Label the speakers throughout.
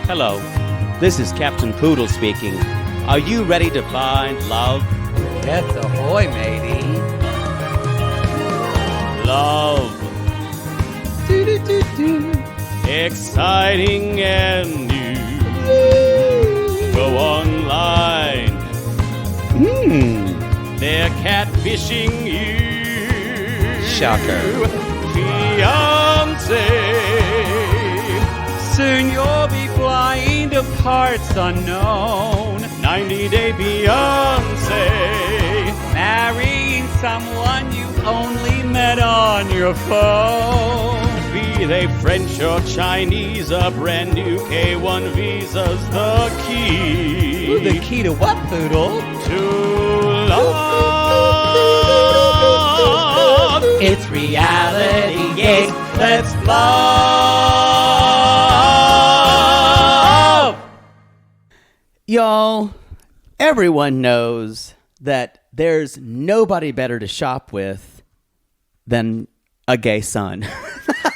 Speaker 1: Hello, this is Captain Poodle speaking. Are you ready to find love?
Speaker 2: Yes, ahoy, matey.
Speaker 1: Love. Exciting and new. Go online. They're catfishing you.
Speaker 2: Shocker.
Speaker 1: Fiancé.
Speaker 2: Soon you'll be flying to parts unknown.
Speaker 1: 90-day Fiancé.
Speaker 2: Marrying someone you only met on your phone.
Speaker 1: Be they French or Chinese, a brand new K1 visa's the key.
Speaker 2: Ooh, the key to what, Poodle?
Speaker 1: To love.
Speaker 2: It's reality, yes, let's
Speaker 1: love.
Speaker 3: Y'all, everyone knows that there's nobody better to shop with than a gay son.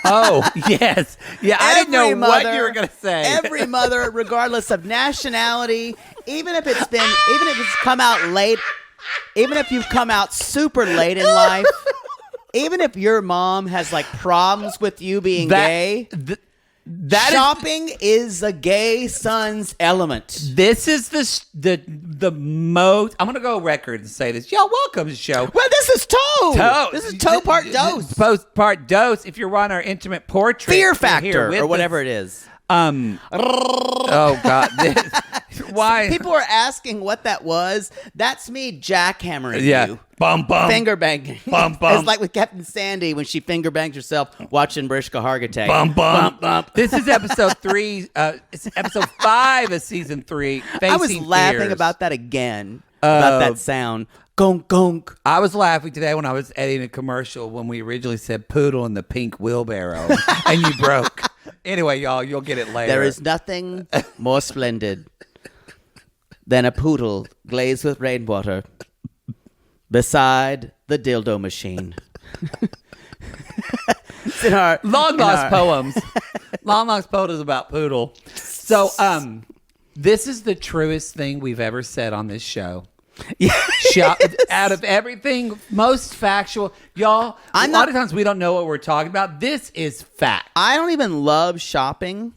Speaker 2: Oh, yes. Yeah, I didn't know what you were going to say.
Speaker 3: Every mother, regardless of nationality, even if it's come out late, even if you've come out super late in life, even if your mom has like problems with you being gay, shopping is a gay son's element.
Speaker 2: This is the most. I'm gonna go record and say this. Y'all, welcome to the show.
Speaker 3: Well, this is toe. This is toe part dose.
Speaker 2: Part dose. If you're on our intimate portrait,
Speaker 3: Fear Factor or whatever it is.
Speaker 2: Oh God. Why?
Speaker 3: People are asking what that was. That's me jackhammering you.
Speaker 2: Bum bum.
Speaker 3: Finger banging.
Speaker 2: Bum bum.
Speaker 3: It's like with Captain Sandy when she finger bangs herself watching Brishka Hargitay.
Speaker 2: Bum bum. This is episode 3. It's episode 5 of season 3.
Speaker 3: I was laughing about that again. About that sound. Gonk gonk.
Speaker 2: I was laughing today when I was editing a commercial when we originally said poodle in the pink wheelbarrow and you broke. Anyway, y'all, you'll get it later.
Speaker 3: There is nothing more splendid than a poodle glazed with rainwater beside the dildo machine. It's in our
Speaker 2: Long Lost Poems. Long Lost Poems about poodle. So, this is the truest thing we've ever said on this show. Out of everything, most factual. Y'all, a lot of times we don't know what we're talking about. This is fact.
Speaker 3: I don't even love shopping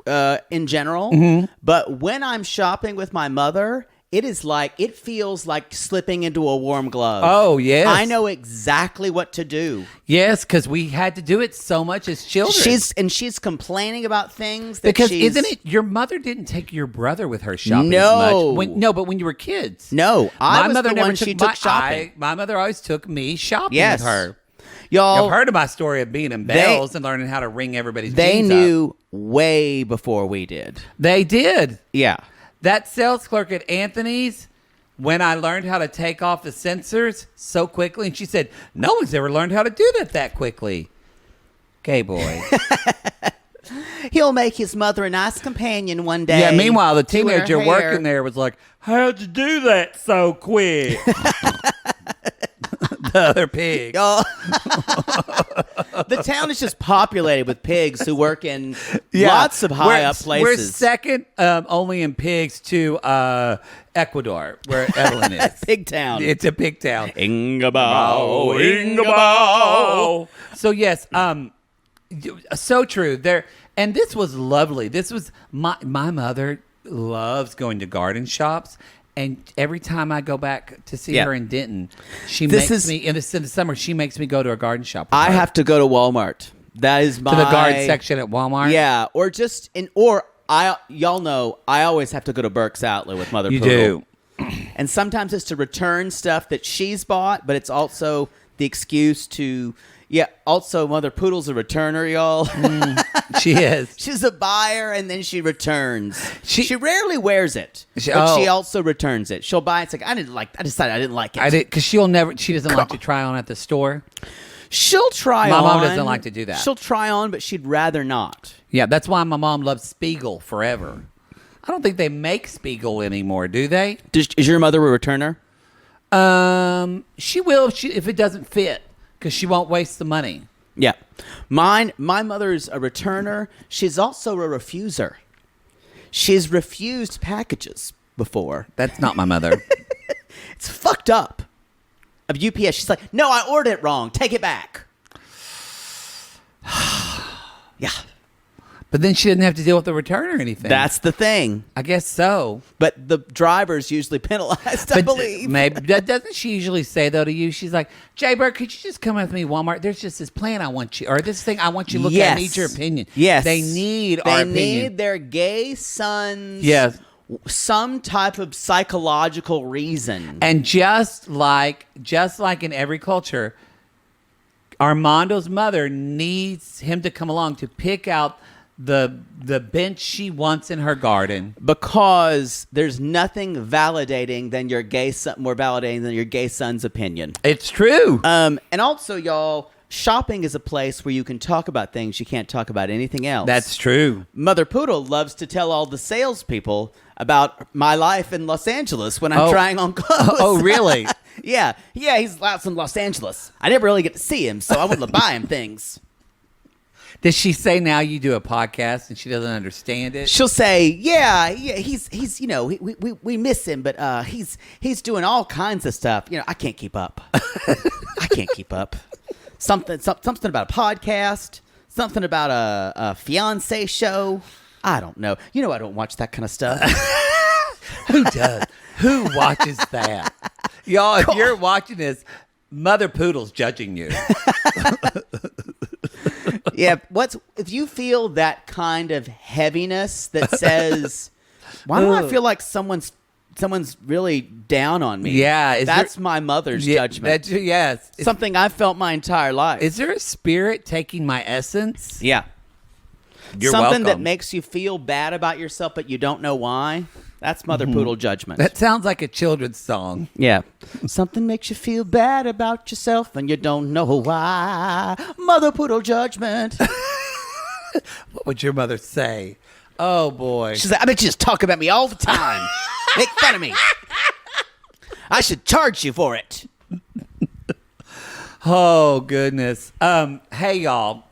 Speaker 3: in general, but when I'm shopping with my mother, it feels like slipping into a warm glove.
Speaker 2: Oh, yes.
Speaker 3: I know exactly what to do.
Speaker 2: Yes, because we had to do it so much as children.
Speaker 3: She's complaining about things that
Speaker 2: because isn't it your mother didn't take your brother with her shopping as much? But when you were kids.
Speaker 3: No,
Speaker 2: my mother never
Speaker 3: she took shopping.
Speaker 2: My mother always took me shopping
Speaker 3: yes.
Speaker 2: with her.
Speaker 3: Y'all,
Speaker 2: I've heard of my story of being in Bells and learning how to ring everybody's
Speaker 3: They
Speaker 2: jeans
Speaker 3: knew
Speaker 2: up.
Speaker 3: way before we did.
Speaker 2: They did.
Speaker 3: Yeah.
Speaker 2: That sales clerk at Anthony's, when I learned how to take off the sensors so quickly, and she said, no one's ever learned how to do that quickly. Gay boy.
Speaker 3: He'll make his mother a nice companion one day.
Speaker 2: Yeah, meanwhile, the teenager working there was like, how'd you do that so quick? The other pig.
Speaker 3: The town is just populated with pigs who work in lots of high-up places.
Speaker 2: We're second only in pigs to Ecuador, where Evelyn is.
Speaker 3: Pig town.
Speaker 2: It's a pig town.
Speaker 1: Ingabao.
Speaker 2: So, yes, so true. And this was lovely. This was my mother loves going to garden shops. And every time I go back to see her in Denton, in the summer, she makes me go to a garden shop.
Speaker 3: I have to go to Walmart. That is my...
Speaker 2: To the garden section at Walmart?
Speaker 3: Yeah, y'all know, I always have to go to Burke's Outlet with Mother Poodle.
Speaker 2: You do.
Speaker 3: And sometimes it's to return stuff that she's bought, but it's also the excuse to... Yeah, also Mother Poodle's a returner, y'all.
Speaker 2: She is.
Speaker 3: She's a buyer and then she returns. She rarely wears it, but she also returns it. She'll buy it. It's like, I decided I didn't like it.
Speaker 2: Because she doesn't like to try on at the store.
Speaker 3: She'll try on.
Speaker 2: My mom doesn't like to do that.
Speaker 3: She'll try on, but she'd rather not.
Speaker 2: Yeah, that's why my mom loves Spiegel forever. I don't think they make Spiegel anymore, do they?
Speaker 3: Is your mother a returner?
Speaker 2: She will if it doesn't fit. Because she won't waste the money.
Speaker 3: Yeah. My mother's a returner. She's also a refuser. She's refused packages before.
Speaker 2: That's not my mother.
Speaker 3: It's fucked up. Of UPS, she's like, no, I ordered it wrong. Take it back. Yeah.
Speaker 2: But then she didn't have to deal with the return or anything.
Speaker 3: That's the thing.
Speaker 2: I guess so.
Speaker 3: But the driver's usually penalized, I believe.
Speaker 2: Maybe doesn't she usually say though to you? She's like, Jay Bird, could you just come with me to Walmart? There's just this plan I want you, or this thing I want you to look at. I need your opinion.
Speaker 3: Yes.
Speaker 2: They need our opinion.
Speaker 3: They need their gay sons.
Speaker 2: Yes.
Speaker 3: Some type of psychological reason.
Speaker 2: And just like in every culture, Armando's mother needs him to come along to pick out the bench she wants in her garden,
Speaker 3: because there's nothing validating than your gay son, more validating than your gay son's opinion.
Speaker 2: It's true.
Speaker 3: And also, y'all, shopping is a place where you can talk about things you can't talk about anything else.
Speaker 2: That's true.
Speaker 3: Mother Poodle loves to tell all the salespeople about my life in Los Angeles when I'm trying on clothes.
Speaker 2: Oh, really?
Speaker 3: Yeah, he's out in Los Angeles. I never really get to see him, so I wouldn't buy him things.
Speaker 2: Does she say now you do a podcast and she doesn't understand it?
Speaker 3: She'll say, yeah, he's you know, we miss him, but he's doing all kinds of stuff. You know, I can't keep up. I can't keep up. Something about a podcast, something about a fiancé show. I don't know. You know, I don't watch that kind of stuff.
Speaker 2: Who does? Who watches that? Y'all, if you're watching this, Mother Poodle's judging you.
Speaker 3: Yeah, if you feel that kind of heaviness that says, why do I feel like someone's really down on me?
Speaker 2: Yeah.
Speaker 3: That's my mother's judgment.
Speaker 2: Yes.
Speaker 3: Something I've felt my entire life.
Speaker 2: Is there a spirit taking my essence?
Speaker 3: Yeah.
Speaker 2: You're
Speaker 3: Something that
Speaker 2: welcome.
Speaker 3: makes you feel bad about yourself, but you don't know why. That's Mother Poodle judgment.
Speaker 2: That sounds like a children's song.
Speaker 3: Yeah. Something makes you feel bad about yourself and you don't know why. Mother Poodle judgment.
Speaker 2: What would your mother say? Oh, boy.
Speaker 3: She's like, I bet you just talk about me all the time. Make fun of me. I should charge you for it.
Speaker 2: Oh, goodness. Hey, y'all.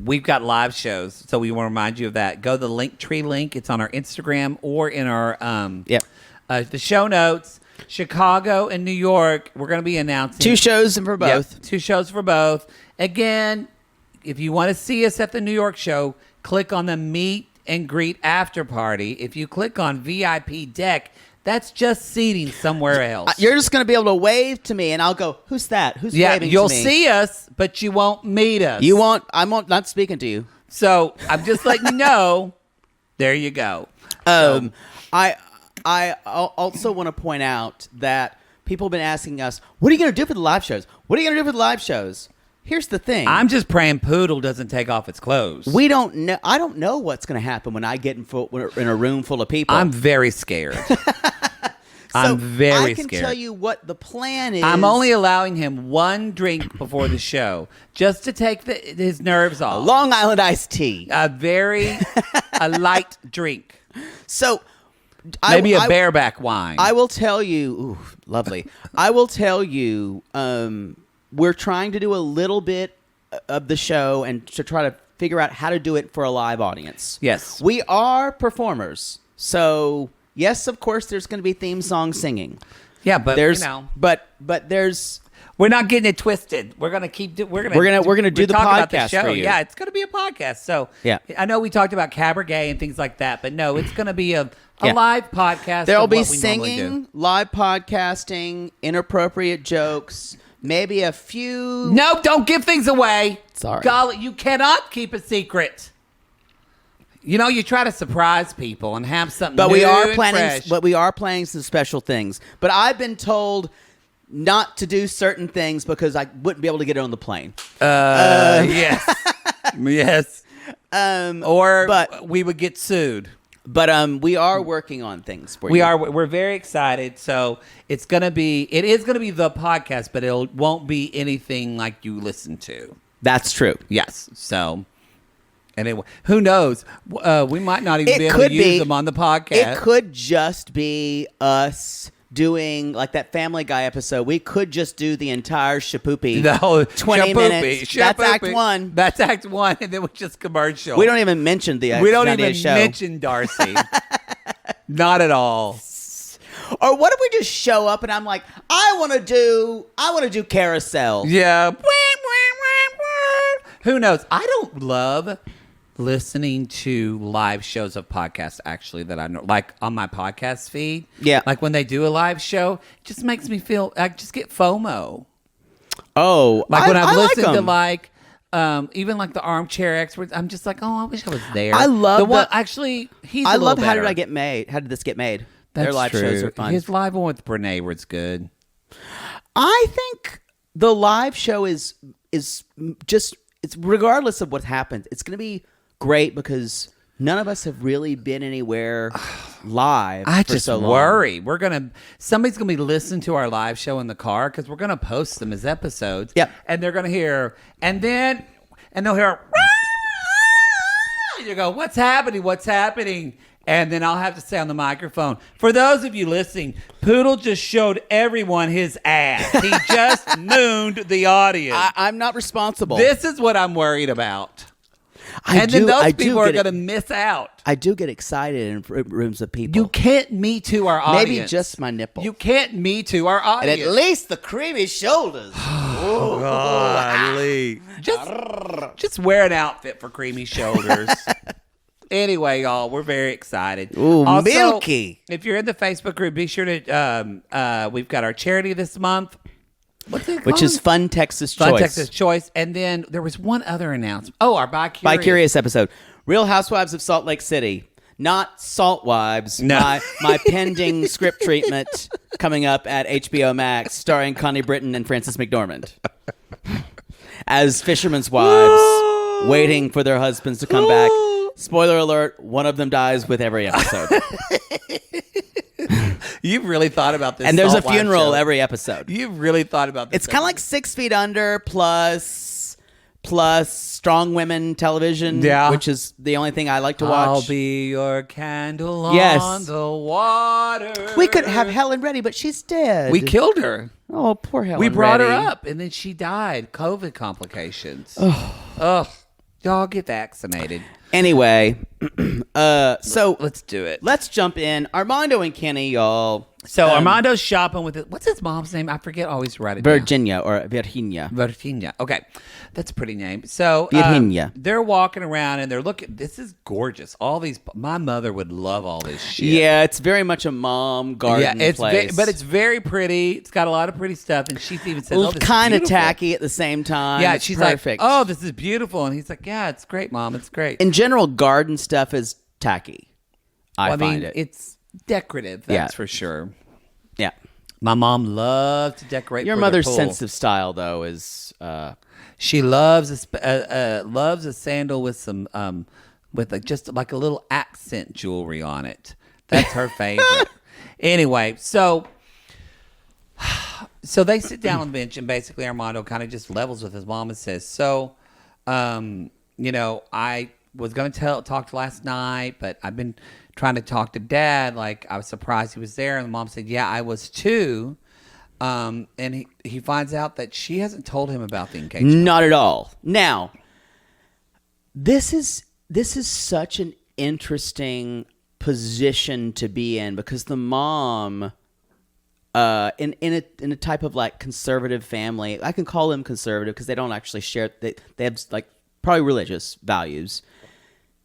Speaker 2: We've got live shows, so we want to remind you of that. Go to the Linktree link. It's on our Instagram or in our the show notes. Chicago and New York, we're going to be announcing
Speaker 3: 2 shows for both.
Speaker 2: Yep, 2 shows for both. Again, if you want to see us at the New York show, click on the meet and greet after party. If you click on VIP deck, that's just seating somewhere else.
Speaker 3: You're just going to be able to wave to me, and I'll go, who's that? Who's waving to me?
Speaker 2: You'll see us, but you won't meet us.
Speaker 3: I'm not speaking to you.
Speaker 2: So I'm just letting you know. There you go.
Speaker 3: I also want to point out that people have been asking us, what are you going to do for the live shows? What are you going to do for the live shows? Here's the thing.
Speaker 2: I'm just praying Poodle doesn't take off its clothes.
Speaker 3: We don't know. I don't know what's going to happen when I get in a room full of people.
Speaker 2: I'm very scared. I'm very scared.
Speaker 3: I can tell you what the plan is.
Speaker 2: I'm only allowing him 1 drink before the show just to take his nerves off.
Speaker 3: Long Island iced tea.
Speaker 2: A light drink.
Speaker 3: So
Speaker 2: maybe a bareback wine.
Speaker 3: I will tell you. Ooh, lovely. I will tell you. We're trying to do a little bit of the show and to try to figure out how to do it for a live audience.
Speaker 2: Yes.
Speaker 3: We are performers. So, yes, of course, there's going to be theme song singing.
Speaker 2: Yeah, but
Speaker 3: there's but there's
Speaker 2: we're not getting it twisted. We're going to keep we're going
Speaker 3: to do the podcast
Speaker 2: show.
Speaker 3: for you.
Speaker 2: Yeah, it's going to be a podcast. So,
Speaker 3: yeah.
Speaker 2: I know we talked about cabaret and things like that, but no, it's going to be a live podcast.
Speaker 3: There'll be singing, live podcasting, inappropriate jokes. Maybe a few.
Speaker 2: No, don't give things away.
Speaker 3: Sorry.
Speaker 2: Golly, you cannot keep a secret. You know, you try to surprise people and have something
Speaker 3: but
Speaker 2: new
Speaker 3: we are
Speaker 2: and
Speaker 3: planning
Speaker 2: fresh.
Speaker 3: But we are planning some special things. But I've been told not to do certain things because I wouldn't be able to get it on the plane.
Speaker 2: Yes. Yes.
Speaker 3: But
Speaker 2: we would get sued.
Speaker 3: But we are working on things for you.
Speaker 2: We're very excited. So it is going to be the podcast, but it won't be anything like you listen to.
Speaker 3: That's true.
Speaker 2: Yes. So, and who knows? We might not even be able to use them on the podcast.
Speaker 3: It could just be us doing like that Family Guy episode. We could just do the entire Shapoopy.
Speaker 2: No,
Speaker 3: 20 minutes. That's Act 1.
Speaker 2: That's Act 1, and then we just commercial.
Speaker 3: We don't even mention the
Speaker 2: We don't
Speaker 3: Nadia
Speaker 2: even
Speaker 3: show.
Speaker 2: mention Darcy. Not at all.
Speaker 3: Or what if we just show up and I'm like, I want to do Carousel.
Speaker 2: Yeah. Who knows? I don't love listening to live shows of podcasts, actually, that I know, like on my podcast feed.
Speaker 3: Yeah.
Speaker 2: Like when they do a live show, it just makes me feel, I just get FOMO.
Speaker 3: Oh,
Speaker 2: Like when I've listened
Speaker 3: like
Speaker 2: to
Speaker 3: 'em.
Speaker 2: like, even like the Armchair Experts, I'm just like, oh, I wish I was there.
Speaker 3: I love
Speaker 2: the one.
Speaker 3: the-
Speaker 2: Actually, he's.
Speaker 3: I
Speaker 2: a
Speaker 3: love
Speaker 2: little
Speaker 3: How Did
Speaker 2: better.
Speaker 3: I Get Made? How did this get made?
Speaker 2: That's
Speaker 3: Their live
Speaker 2: true.
Speaker 3: shows are fun.
Speaker 2: His live one with Brene was good.
Speaker 3: I think the live show is just, it's regardless of what happens, it's going to be great because none of us have really been anywhere live.
Speaker 2: I
Speaker 3: for
Speaker 2: just
Speaker 3: so long.
Speaker 2: worry. Somebody's gonna be listening to our live show in the car because we're gonna post them as episodes.
Speaker 3: Yep.
Speaker 2: And they're gonna hear, and they'll hear, you go, what's happening? What's happening? And then I'll have to say on the microphone, for those of you listening, Poodle just showed everyone his ass. He just mooned the audience.
Speaker 3: I'm not responsible.
Speaker 2: This is what I'm worried about.
Speaker 3: I
Speaker 2: Then those
Speaker 3: I do
Speaker 2: people are
Speaker 3: get
Speaker 2: going to miss out.
Speaker 3: I do get excited in rooms of people.
Speaker 2: You can't Me Too our audience.
Speaker 3: Maybe just my nipple.
Speaker 2: You can't Me Too our audience.
Speaker 3: and at least the creamy shoulders.
Speaker 2: Golly. Just wear an outfit for creamy shoulders. Anyway, y'all, we're very excited.
Speaker 3: Ooh,
Speaker 2: Also,
Speaker 3: milky.
Speaker 2: If you're in the Facebook group, be sure to, we've got our charity this month. What's it
Speaker 3: Which
Speaker 2: called?
Speaker 3: is Fun Texas
Speaker 2: Fun
Speaker 3: Choice.
Speaker 2: Texas Choice. And then there was one other announcement. Oh, our Bi Curious.
Speaker 3: Bi-Curious episode. Real Housewives of Salt Lake City. Not Salt Wives.
Speaker 2: No.
Speaker 3: My pending script treatment coming up at HBO Max, starring Connie Britton and Frances McDormand as fishermen's wives waiting for their husbands to come back. Spoiler alert, one of them dies with every episode.
Speaker 2: You've really thought about this.
Speaker 3: And there's a
Speaker 2: Salt Wives
Speaker 3: funeral
Speaker 2: show.
Speaker 3: every episode.
Speaker 2: You've really thought about this.
Speaker 3: It's kind of like 6 Feet Under plus Strong Women television,
Speaker 2: Yeah.
Speaker 3: which is the only thing I like to watch.
Speaker 2: I'll be your candle
Speaker 3: Yes.
Speaker 2: on the water.
Speaker 3: We could have Helen Reddy, but she's dead.
Speaker 2: We killed her.
Speaker 3: Oh, poor Helen
Speaker 2: We brought her
Speaker 3: Reddy.
Speaker 2: up, and then she died. COVID complications. Ugh. Y'all get vaccinated.
Speaker 3: Anyway, so
Speaker 2: Let's do it.
Speaker 3: let's jump in. Armando and Kenny, y'all.
Speaker 2: So Armando's shopping with it. What's his mom's name? I forget. Always write it down.
Speaker 3: Virginia or Virginia.
Speaker 2: Virginia. Okay. That's a pretty name. So
Speaker 3: Virginia.
Speaker 2: they're walking around and they're looking. This is gorgeous. All these. My mother would love all this shit.
Speaker 3: Yeah, it's very much a mom garden
Speaker 2: it's
Speaker 3: place.
Speaker 2: but it's very pretty. It's got a lot of pretty stuff. And she's even said, "Oh, this is
Speaker 3: kind of
Speaker 2: beautiful."
Speaker 3: tacky at the same time.
Speaker 2: Yeah,
Speaker 3: It's
Speaker 2: she's
Speaker 3: perfect.
Speaker 2: like, "Oh, this is beautiful," and he's like, "Yeah, it's great, Mom. It's great."
Speaker 3: In general, garden stuff is tacky. I
Speaker 2: Well,
Speaker 3: find
Speaker 2: mean,
Speaker 3: it.
Speaker 2: it's decorative. That's
Speaker 3: Yeah.
Speaker 2: for sure.
Speaker 3: Yeah.
Speaker 2: My mom loves to decorate.
Speaker 3: Your
Speaker 2: for
Speaker 3: mother's
Speaker 2: the pool.
Speaker 3: sense of style, though, is
Speaker 2: She loves a sandal with some just like a little accent jewelry on it. That's her favorite. Anyway, so they sit down on the bench and basically Armando kind of just levels with his mom and says, "So, I was going to talk last night, but I've been trying to talk to Dad. Like I was surprised he was there." And the mom said, "Yeah, I was too." And he finds out that she hasn't told him about the engagement.
Speaker 3: not at all. Now, this is such an interesting position to be in because the mom, in a type of like conservative family, I can call them conservative because they don't actually share. They have like probably religious values.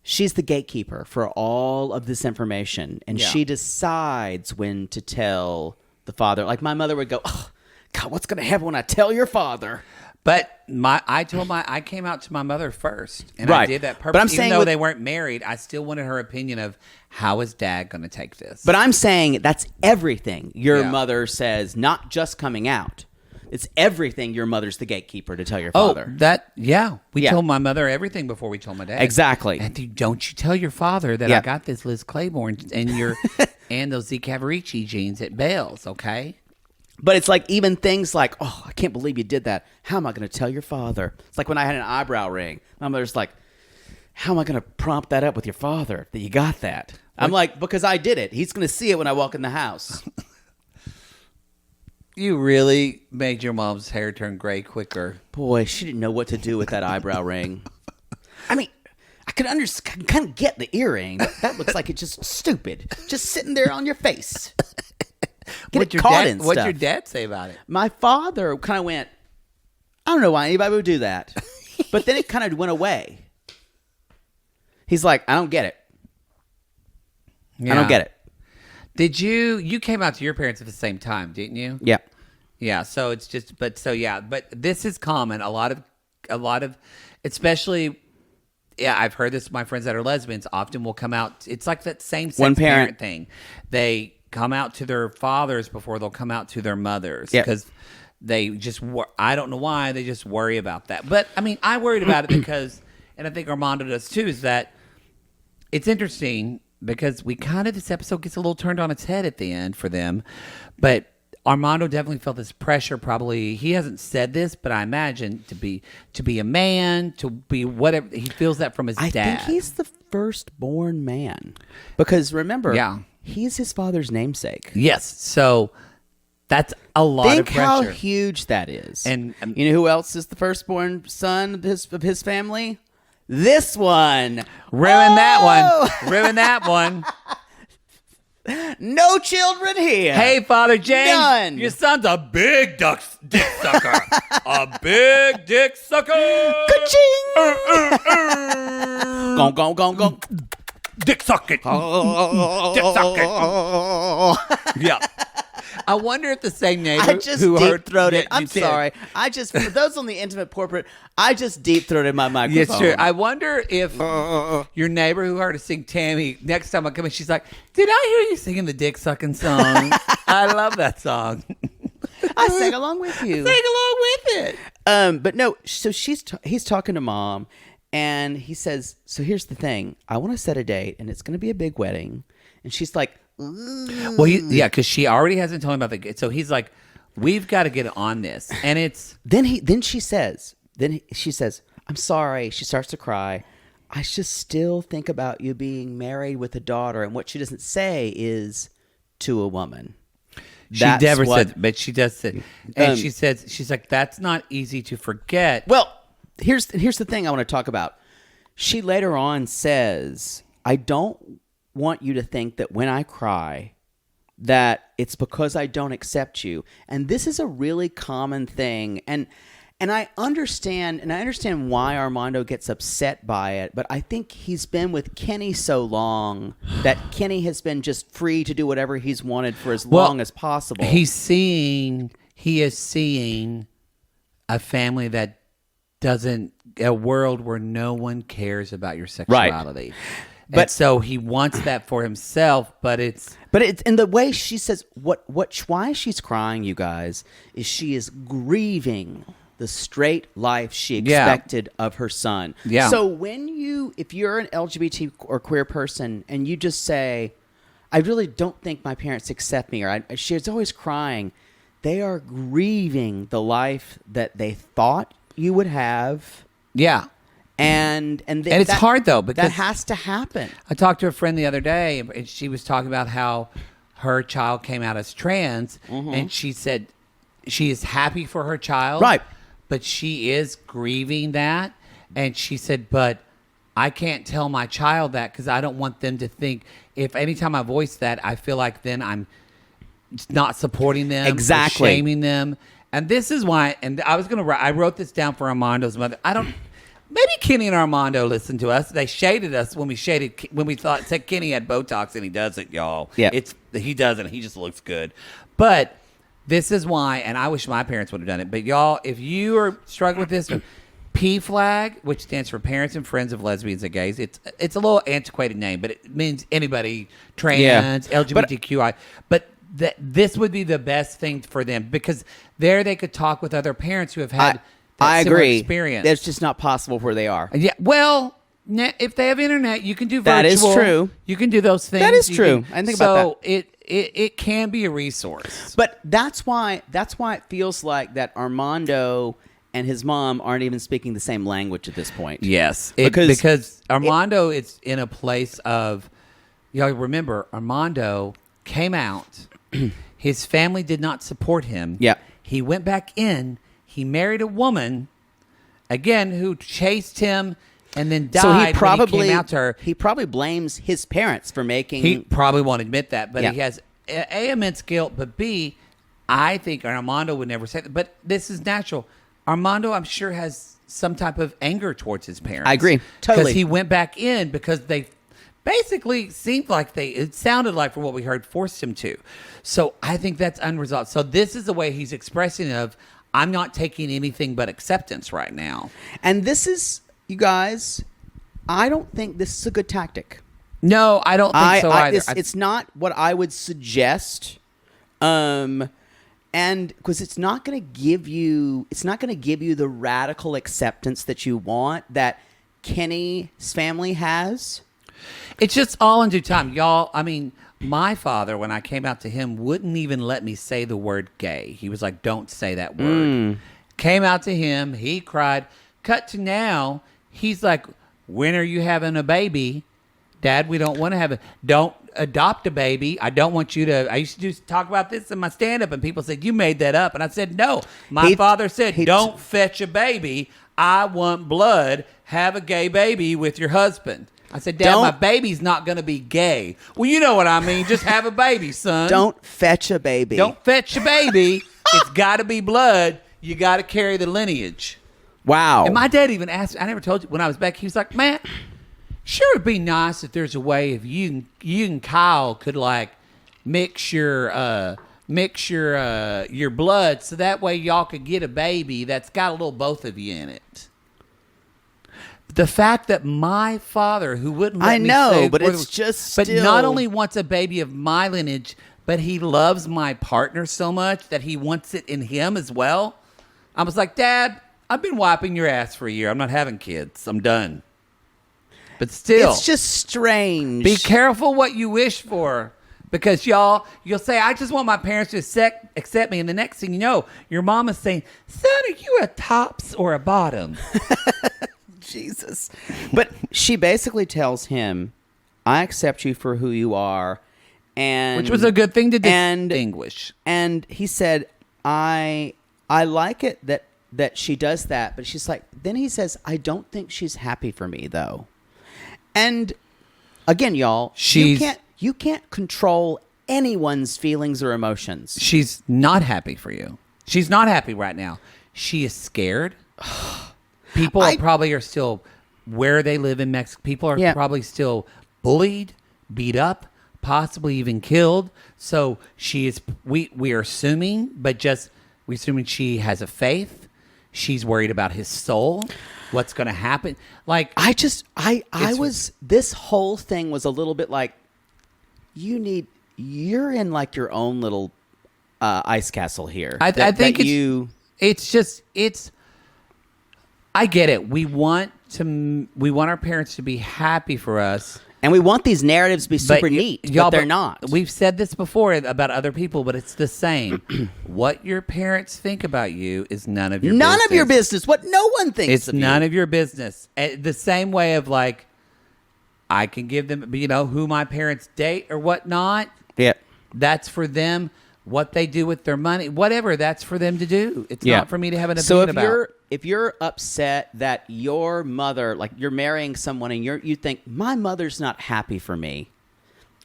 Speaker 3: She's the gatekeeper for all of this information, and
Speaker 2: Yeah.
Speaker 3: she decides when to tell the father. Like my mother would go, "Oh, God, what's going to happen when I tell your father?"
Speaker 2: But I came out to my mother first, and I
Speaker 3: Right.
Speaker 2: did that
Speaker 3: But
Speaker 2: purposely.
Speaker 3: I'm
Speaker 2: Even
Speaker 3: saying
Speaker 2: though
Speaker 3: with-
Speaker 2: they weren't married, I still wanted her opinion of how is Dad going to take this.
Speaker 3: But I'm saying that's everything your
Speaker 2: Yeah.
Speaker 3: mother says, not just coming out. It's everything your mother's the gatekeeper to tell your
Speaker 2: oh,
Speaker 3: father.
Speaker 2: we
Speaker 3: Yeah.
Speaker 2: told my mother everything before we told my dad.
Speaker 3: Exactly.
Speaker 2: And don't you tell your father that
Speaker 3: Yeah.
Speaker 2: I got this Liz Claiborne and and those Z Cavarici jeans at Bell's, okay?
Speaker 3: But it's like even things like, "Oh, I can't believe you did that. How am I going to tell your father?" It's like when I had an eyebrow ring. My mother's like, "How am I going to prompt that up with your father that you got that?" I'm like, "Because I did it. He's going to see it when I walk in the house."
Speaker 2: You really made your mom's hair turn gray quicker.
Speaker 3: Boy, she didn't know what to do with that eyebrow ring. I mean, I could kind of get the earring, but that looks like it's just stupid. Just sitting there on your face. What'd
Speaker 2: your dad say about it?
Speaker 3: My father kind of went, I don't know why anybody would do that. But then it kind of went away. He's like, I don't get it.
Speaker 2: Yeah.
Speaker 3: I don't get it.
Speaker 2: Did you came out to your parents at the same time, didn't you?
Speaker 3: Yeah.
Speaker 2: Yeah, so it's just, but this is common. A lot of, especially, yeah, I've heard this. My friends that are lesbians often will come out. It's like that same
Speaker 3: One
Speaker 2: parent thing. They come out to their fathers before they'll come out to their mothers because they just, I don't know why, they just worry about that. But I mean, I worried about it because, and I think Armando does too, is that it's interesting because this episode gets a little turned on its head at the end for them, but Armando definitely felt this pressure. Probably he hasn't said this, but I imagine to be a man, to be whatever. He feels that from his dad.
Speaker 3: I think he's the firstborn man because remember, he's his father's namesake.
Speaker 2: Yes, so that's a lot of pressure.
Speaker 3: Think how huge that is. And you know who else is the firstborn son of his family? This one.
Speaker 2: Ruin that one. Ruin that one.
Speaker 3: No children here.
Speaker 2: Hey, Father James.
Speaker 3: None.
Speaker 2: Your son's a big dick sucker. A big dick sucker.
Speaker 3: Ka-ching. Gong, gong, gong, gong.
Speaker 2: Dick sucking. Dick sucking. Yeah. I wonder if the same neighbor
Speaker 3: I just
Speaker 2: who
Speaker 3: deep-throated. I'm sorry. For those on the intimate portrait, I just deep-throated my microphone.
Speaker 2: Yes, sure. I wonder if your neighbor who heard us sing Tammy, next time I come in, she's like, did I hear you singing the dick sucking song? I love that song.
Speaker 3: I sang along with you.
Speaker 2: Sing along with it.
Speaker 3: But no, so he's talking to mom, and he says, so here's the thing. I want to set a date, and it's going to be a big wedding. And she's like,
Speaker 2: well, because she already hasn't told him about the. So he's like, we've got to get on this, and it's
Speaker 3: then she says, I'm sorry. She starts to cry. I just still think about you being married with a daughter, and what she doesn't say is to a woman.
Speaker 2: She never said, but she does say, and she says, she's like, that's not easy to forget.
Speaker 3: Well, here's the thing I want to talk about. She later on says, I don't want you to think that when I cry that it's because I don't accept you. And this is a really common thing. And I understand why Armando gets upset by it, but I think he's been with Kenny so long that Kenny has been just free to do whatever he's wanted for as long as possible.
Speaker 2: He is seeing a family that a world where no one cares about your sexuality. Right. But so he wants that for himself, but it's
Speaker 3: in the way she says why she's crying, you guys, is she is grieving the straight life she expected of her son. Yeah. So if you're an LGBT or queer person and you just say, I really don't think my parents accept me, or she's always crying, they are grieving the life that they thought you would have.
Speaker 2: Yeah.
Speaker 3: And
Speaker 2: it's hard though because
Speaker 3: that has to happen.
Speaker 2: I talked to a friend the other day, and she was talking about how her child came out as trans, and she said she is happy for her child,
Speaker 3: right?
Speaker 2: But she is grieving that, and she said, "But I can't tell my child that because I don't want them to think if anytime I voice that, I feel like then I'm not supporting them,
Speaker 3: exactly,
Speaker 2: shaming them." And this is why. And I wrote this down for Armando's mother. Maybe Kenny and Armando listened to us. They shaded us when we said Kenny had Botox, and he doesn't, y'all.
Speaker 3: Yeah.
Speaker 2: He doesn't. He just looks good. But this is why, and I wish my parents would have done it. But y'all, if you are struggling with this, PFLAG, which stands for Parents and Friends of Lesbians and Gays, it's a little antiquated name, but it means anybody, trans, LGBTQI. But this would be the best thing for them because there they could talk with other parents who have had. I agree. Experience.
Speaker 3: It's just not possible where they are.
Speaker 2: Yeah. Well, if they have internet, you can do virtual.
Speaker 3: That is true.
Speaker 2: You can do those things.
Speaker 3: That is true. I think about that.
Speaker 2: So it can be a resource.
Speaker 3: But that's why it feels like that Armando and his mom aren't even speaking the same language at this point.
Speaker 2: Yes. Because Armando is in a place of, y'all remember, Armando came out. His family did not support him.
Speaker 3: Yeah.
Speaker 2: He went back in. He married a woman, again, who chased him and then died
Speaker 3: So
Speaker 2: when he came out to her.
Speaker 3: he probably blames his parents for making.
Speaker 2: He probably won't admit that, but
Speaker 3: Yeah.
Speaker 2: he has A, immense guilt, but B, I think Armando would never say that. But this is natural. Armando, I'm sure, has some type of anger towards his parents.
Speaker 3: I agree. Totally.
Speaker 2: Because he went back in because they basically seemed like it sounded like, from what we heard, forced him to. So I think that's unresolved. So this is the way he's expressing of, I'm not taking anything but acceptance right now.
Speaker 3: And this is, you guys, I don't think this is a good tactic.
Speaker 2: No, I don't think so either.
Speaker 3: It's not what I would suggest. And because it's not going to give you the radical acceptance that you want that Kenny's family has.
Speaker 2: It's just all in due time. Y'all, I mean, my father, when I came out to him, wouldn't even let me say the word gay. He was like, don't say that word. Came out to him. He cried. Cut to now. He's like, when are you having a baby? Dad, we don't want to have a... Don't adopt a baby. I don't want you to... I used to talk about this in my stand-up, and people said, you made that up. And I said, no. My father said, don't fetch a baby. I want blood. Have a gay baby with your husband. I said, Dad, my baby's not going to be gay. Well, you know what I mean. Just have a baby, son.
Speaker 3: Don't fetch a baby.
Speaker 2: Don't fetch a baby. It's got to be blood. You got to carry the lineage.
Speaker 3: Wow.
Speaker 2: And my dad even asked, I never told you, when I was back, he was like, man, sure it'd be nice if there's a way if you and Kyle could like mix your blood so that way y'all could get a baby that's got a little both of you in it. The fact that my father, who wouldn't let me say,
Speaker 3: but it's just
Speaker 2: but
Speaker 3: still...
Speaker 2: not only wants a baby of my lineage, but he loves my partner so much that he wants it in him as well. I was like, Dad, I've been wiping your ass for a year. I'm not having kids. I'm done. But still,
Speaker 3: it's just strange.
Speaker 2: Be careful what you wish for, because you'll say, I just want my parents to accept me, and the next thing you know, your mom is saying, son, are you a tops or a bottom?
Speaker 3: Jesus. But she basically tells him, I accept you for who you are. And
Speaker 2: which was a good thing to distinguish.
Speaker 3: And he said, I like it that she does that. But she's like, then he says, I don't think she's happy for me, though. And again, y'all, you can't control anyone's feelings or emotions.
Speaker 2: She's not happy for you. She's not happy right now. She is scared. People probably are still where they live in Mexico. People are probably still bullied, beat up, possibly even killed. So she is. We are assuming, but we're assuming she has a faith. She's worried about his soul. What's going to happen? Like this whole thing was a little bit like you're in like your own little ice castle here. I think it's. I get it. We want our parents to be happy for us.
Speaker 3: And we want these narratives to be super neat, but they're not.
Speaker 2: We've said this before about other people, but it's the same. What your parents think about you is none of your business.
Speaker 3: None of your business. What no one thinks
Speaker 2: it's
Speaker 3: of you.
Speaker 2: It's none of your business. The same way of like, I can give them, who my parents date or whatnot.
Speaker 3: Yeah.
Speaker 2: That's for them. What they do with their money, whatever, that's for them to do. It's not for me to have an opinion about.
Speaker 3: So if you're upset that your mother, like you're marrying someone and you think my mother's not happy for me,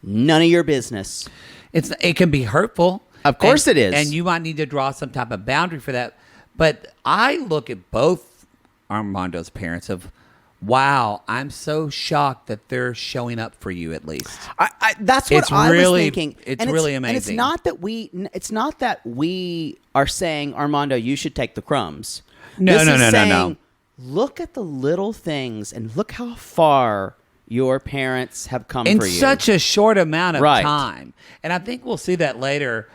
Speaker 3: none of your business.
Speaker 2: It can be hurtful.
Speaker 3: Of course it is.
Speaker 2: And you might need to draw some type of boundary for that. But I look at both Armando's parents of, wow, I'm so shocked that they're showing up for you at least.
Speaker 3: That's what I was thinking.
Speaker 2: It's really amazing.
Speaker 3: And it's not that we are saying, Armando, you should take the crumbs. No. Look at the little things and look how far your parents have come for you.
Speaker 2: In such a short amount of time. And I think we'll see that later.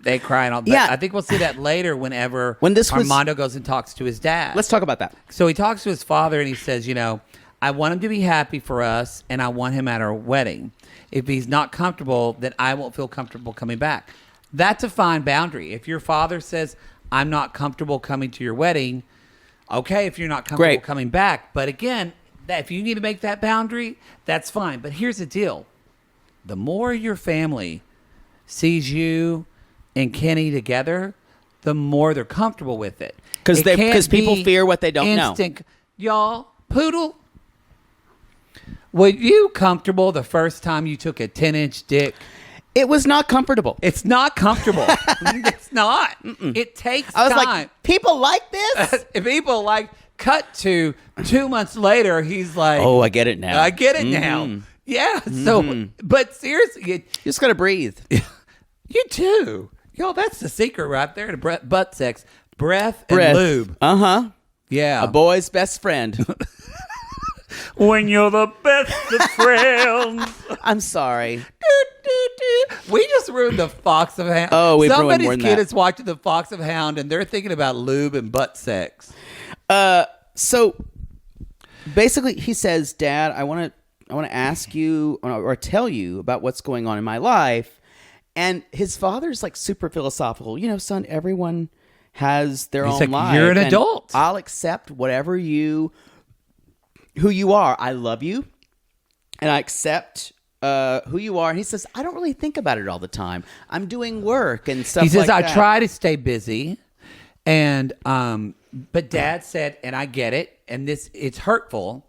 Speaker 2: They cry and all that. Yeah. I think we'll see that later when Armando goes and talks to his dad.
Speaker 3: Let's talk about that.
Speaker 2: So he talks to his father and he says, I want him to be happy for us and I want him at our wedding. If he's not comfortable, then I won't feel comfortable coming back. That's a fine boundary. If your father says, I'm not comfortable coming to your wedding, okay, if you're not comfortable coming back. But again, if you need to make that boundary, that's fine. But here's the deal. the more your family sees you and Kenny together, the more they're comfortable with it.
Speaker 3: Because people fear what they don't know.
Speaker 2: Y'all, Poodle, were you comfortable the first time you took a 10-inch dick?
Speaker 3: It was not comfortable.
Speaker 2: It's not comfortable. It's not. It takes time.
Speaker 3: I was like, people like this?
Speaker 2: People like, cut to 2 months later, he's like,
Speaker 3: oh, I get it now.
Speaker 2: I get it now. Yeah. So, but seriously,
Speaker 3: You just got to breathe.
Speaker 2: you too. Yo, that's the secret right there to butt sex. Breath and lube.
Speaker 3: Uh-huh.
Speaker 2: Yeah.
Speaker 3: A boy's best friend.
Speaker 2: When you're the best of friends.
Speaker 3: I'm sorry.
Speaker 2: We just ruined the Fox of Hound.
Speaker 3: Oh, we ruined more than
Speaker 2: Somebody's kid
Speaker 3: that.
Speaker 2: is watching the Fox of Hound, and they're thinking about lube and butt sex.
Speaker 3: So basically, he says, Dad, I want to ask you or tell you about what's going on in my life. And his father's like super philosophical. You know, son, everyone has their
Speaker 2: He's
Speaker 3: own
Speaker 2: like,
Speaker 3: life.
Speaker 2: you're an
Speaker 3: and
Speaker 2: adult.
Speaker 3: I'll accept whatever who you are. I love you, and I accept who you are. And he says, I don't really think about it all the time. I'm doing work and stuff.
Speaker 2: He says,
Speaker 3: like
Speaker 2: I
Speaker 3: that.
Speaker 2: try to stay busy, and but Dad said, and I get it, and it's hurtful.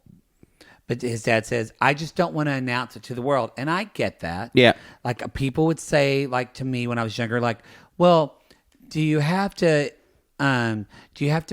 Speaker 2: But his dad says, I just don't want to announce it to the world, and I get that.
Speaker 3: Yeah.
Speaker 2: Like people would say, like to me when I was younger, like, well, do you have to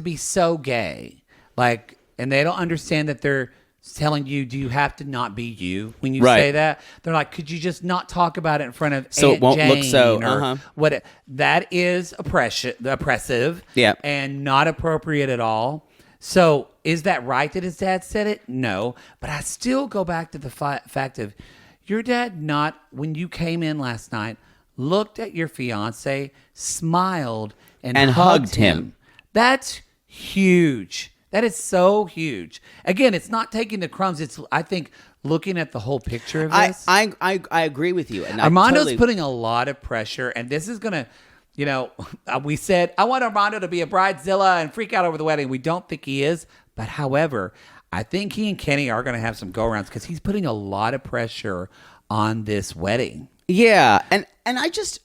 Speaker 2: be so gay? Like, and they don't understand that they're telling you, do you have to not be you when you
Speaker 3: Right.
Speaker 2: say that? They're like, could you just not talk about it in front of
Speaker 3: So
Speaker 2: Aunt
Speaker 3: it won't
Speaker 2: Jane
Speaker 3: look so,
Speaker 2: or what? That is oppressive,
Speaker 3: Yeah.
Speaker 2: and not appropriate at all. So is that right that his dad said it? No, but I still go back to the fact of your dad not, when you came in last night, looked at your fiance, smiled, and hugged him. That's huge. That is so huge. Again, it's not taking the crumbs. It's, I think, looking at the whole picture of this.
Speaker 3: I agree with you. And
Speaker 2: Armando's putting a lot of pressure, and this is going to, you know, we said, I want Armando to be a bridezilla and freak out over the wedding. We don't think he is. But however, I think he and Kenny are going to have some go-arounds because he's putting a lot of pressure on this wedding.
Speaker 3: Yeah. And I just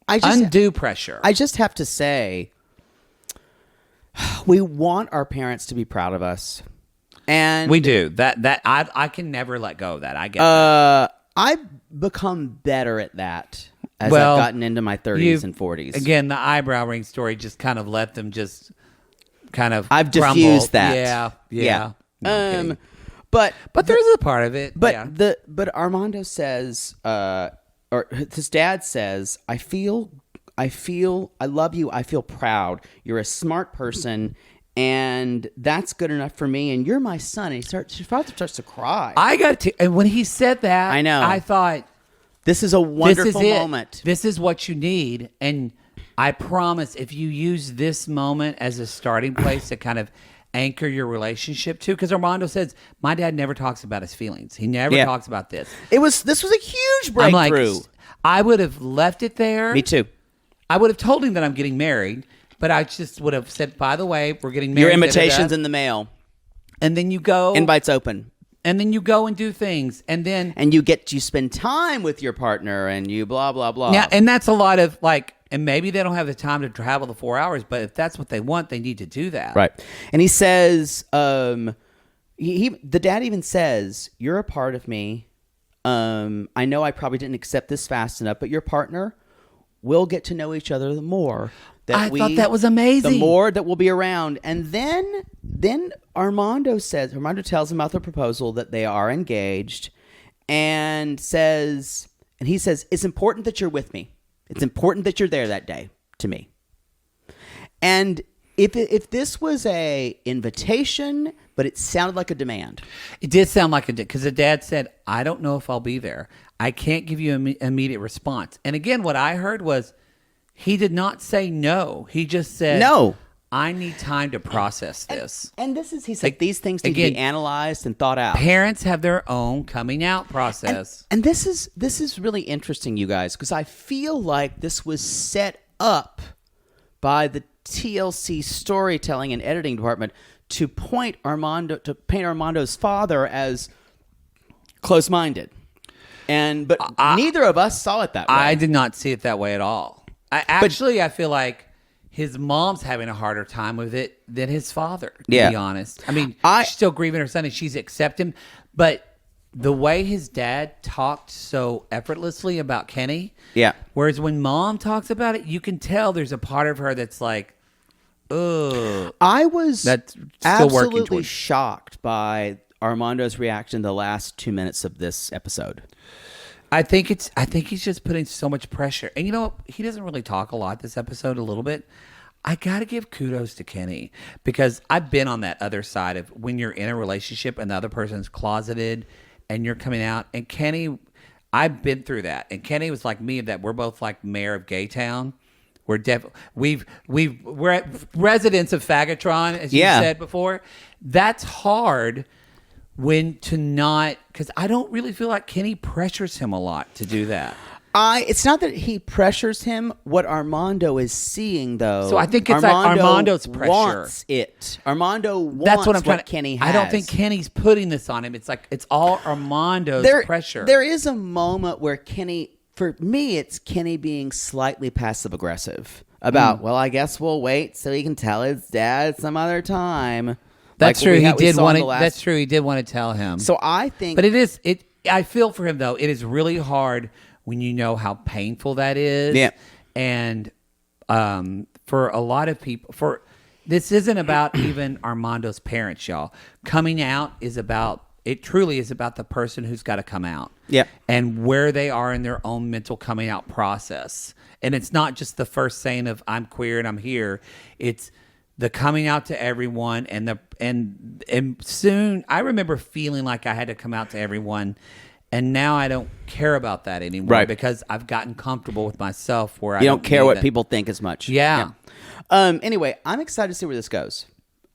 Speaker 2: undue pressure.
Speaker 3: I just have to say, we want our parents to be proud of us. And
Speaker 2: we do. That I can never let go of that. I get that.
Speaker 3: I've become better at that as I've gotten into my 30s and 40s.
Speaker 2: Again, the eyebrow ring story just kind of let them just kind of
Speaker 3: I've
Speaker 2: crumble.
Speaker 3: diffused that.
Speaker 2: Yeah. No, kidding.
Speaker 3: But
Speaker 2: there's a part of it.
Speaker 3: But Armando says, or his dad says, I love you. I feel proud. You're a smart person, and that's good enough for me. And you're my son. And his father starts to cry.
Speaker 2: And when he said that,
Speaker 3: I know.
Speaker 2: I thought,
Speaker 3: this is a wonderful
Speaker 2: this is
Speaker 3: moment.
Speaker 2: This is what you need. And I promise, if you use this moment as a starting place to kind of anchor your relationship to, because Armando says, my dad never talks about his feelings. He never talks about this.
Speaker 3: This was a huge breakthrough.
Speaker 2: I'm like, I would have left it there.
Speaker 3: Me too.
Speaker 2: I would have told him that I'm getting married, but I just would have said, by the way, we're getting married.
Speaker 3: Your invitation's in the mail.
Speaker 2: And then you go.
Speaker 3: Invites open.
Speaker 2: And then you go and do things. And
Speaker 3: you spend time with your partner, and you blah, blah, blah.
Speaker 2: Yeah, and that's a lot of like, and maybe they don't have the time to travel the 4 hours, but if that's what they want, they need to do that.
Speaker 3: Right. And he says, the dad even says, you're a part of me. I know I probably didn't accept this fast enough, but your partner will get to know each other the more.
Speaker 2: I thought that was amazing.
Speaker 3: The more that we'll be around. And then Armando tells him about the proposal that they are engaged, and he says, it's important that you're with me. It's important that you're there that day to me. And if this was a invitation, but it sounded like a demand.
Speaker 2: It did sound like because the dad said, I don't know if I'll be there. I can't give you an immediate response. And again, what I heard was he did not say no. He just said,
Speaker 3: no,
Speaker 2: I need time to process this.
Speaker 3: And he said, these things need to be analyzed and thought out.
Speaker 2: Parents have their own coming out process.
Speaker 3: And this is really interesting, you guys, because I feel like this was set up by the TLC storytelling and editing department to paint Armando's father as close-minded. But neither of us saw it that way.
Speaker 2: I did not see it that way at all. I feel like his mom's having a harder time with it than his father, to be honest. I mean, she's still grieving her son and she's accepted him. But the way his dad talked so effortlessly about Kenny.
Speaker 3: Yeah.
Speaker 2: Whereas when mom talks about it, you can tell there's a part of her that's like, ugh.
Speaker 3: I was
Speaker 2: that's still
Speaker 3: absolutely shocked by Armando's reaction the last 2 minutes of this episode.
Speaker 2: I think he's just putting so much pressure. And you know what? He doesn't really talk a lot this episode, a little bit. I got to give kudos to Kenny because I've been on that other side of when you're in a relationship and the other person's closeted and you're coming out. And Kenny, I've been through that. And Kenny was like me, that we're both like mayor of Gaytown. We're residents of Faggotron, as you said before. That's hard because I don't really feel like Kenny pressures him a lot to do that.
Speaker 3: It's not that he pressures him. What Armando is seeing, though.
Speaker 2: So I think it's Armando's pressure.
Speaker 3: Wants it. Armando wants
Speaker 2: That's what I'm trying
Speaker 3: Kenny has.
Speaker 2: I don't think Kenny's putting this on him. It's like it's all Armando's pressure.
Speaker 3: There is a moment where Kenny, for me, it's Kenny being slightly passive aggressive about. Well, I guess we'll wait so he can tell his dad some other time.
Speaker 2: That's true. That's true. He did want to tell him.
Speaker 3: So I think,
Speaker 2: but I feel for him though. It is really hard when you know how painful that is.
Speaker 3: Yeah.
Speaker 2: And for a lot of people, this isn't about even Armando's parents, y'all. Coming out it truly is about the person who's got to come out.
Speaker 3: Yeah.
Speaker 2: And where they are in their own mental coming out process. And it's not just the first saying of I'm queer and I'm here. It's the coming out to everyone and soon I remember feeling like I had to come out to everyone, and now I don't care about that anymore because I've gotten comfortable with myself where I don't care
Speaker 3: what people think as much.
Speaker 2: Yeah.
Speaker 3: Anyway, I'm excited to see where this goes.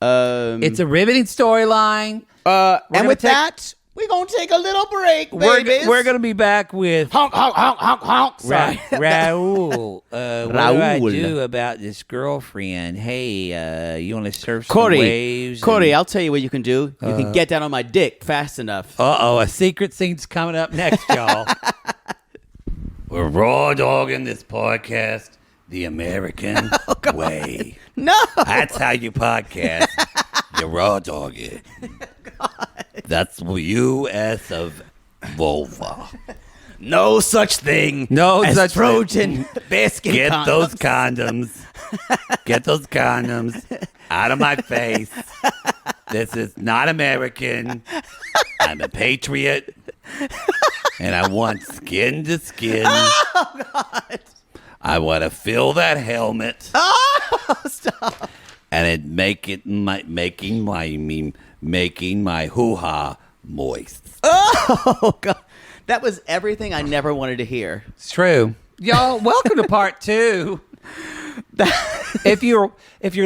Speaker 2: It's a riveting storyline.
Speaker 3: And with that, we're going to take a little break, babies.
Speaker 2: We're going to be back with
Speaker 3: honk, honk, honk, honk, honk. Sorry.
Speaker 2: Raul. What do I do about this girlfriend? Hey, you want to surf some waves?
Speaker 3: Corey, I'll tell you what you can do. You can get down on my dick fast enough.
Speaker 2: Uh-oh, a secret scene's coming up next, y'all. We're raw dogging this podcast the American way.
Speaker 3: No.
Speaker 2: That's how you podcast. You raw dog it. That's U.S. of vulva.
Speaker 3: No such thing.
Speaker 2: No
Speaker 3: as
Speaker 2: such
Speaker 3: Trojan basket
Speaker 2: Get
Speaker 3: condoms.
Speaker 2: those condoms. Get those condoms out of my face. This is not American. I'm a patriot. And I want skin to skin.
Speaker 3: Oh, God.
Speaker 2: I want to fill that helmet.
Speaker 3: Oh, stop.
Speaker 2: And it making my hoo-ha moist.
Speaker 3: Oh, God. That was everything I never wanted to hear.
Speaker 2: It's true. Y'all, welcome to part 2. If you're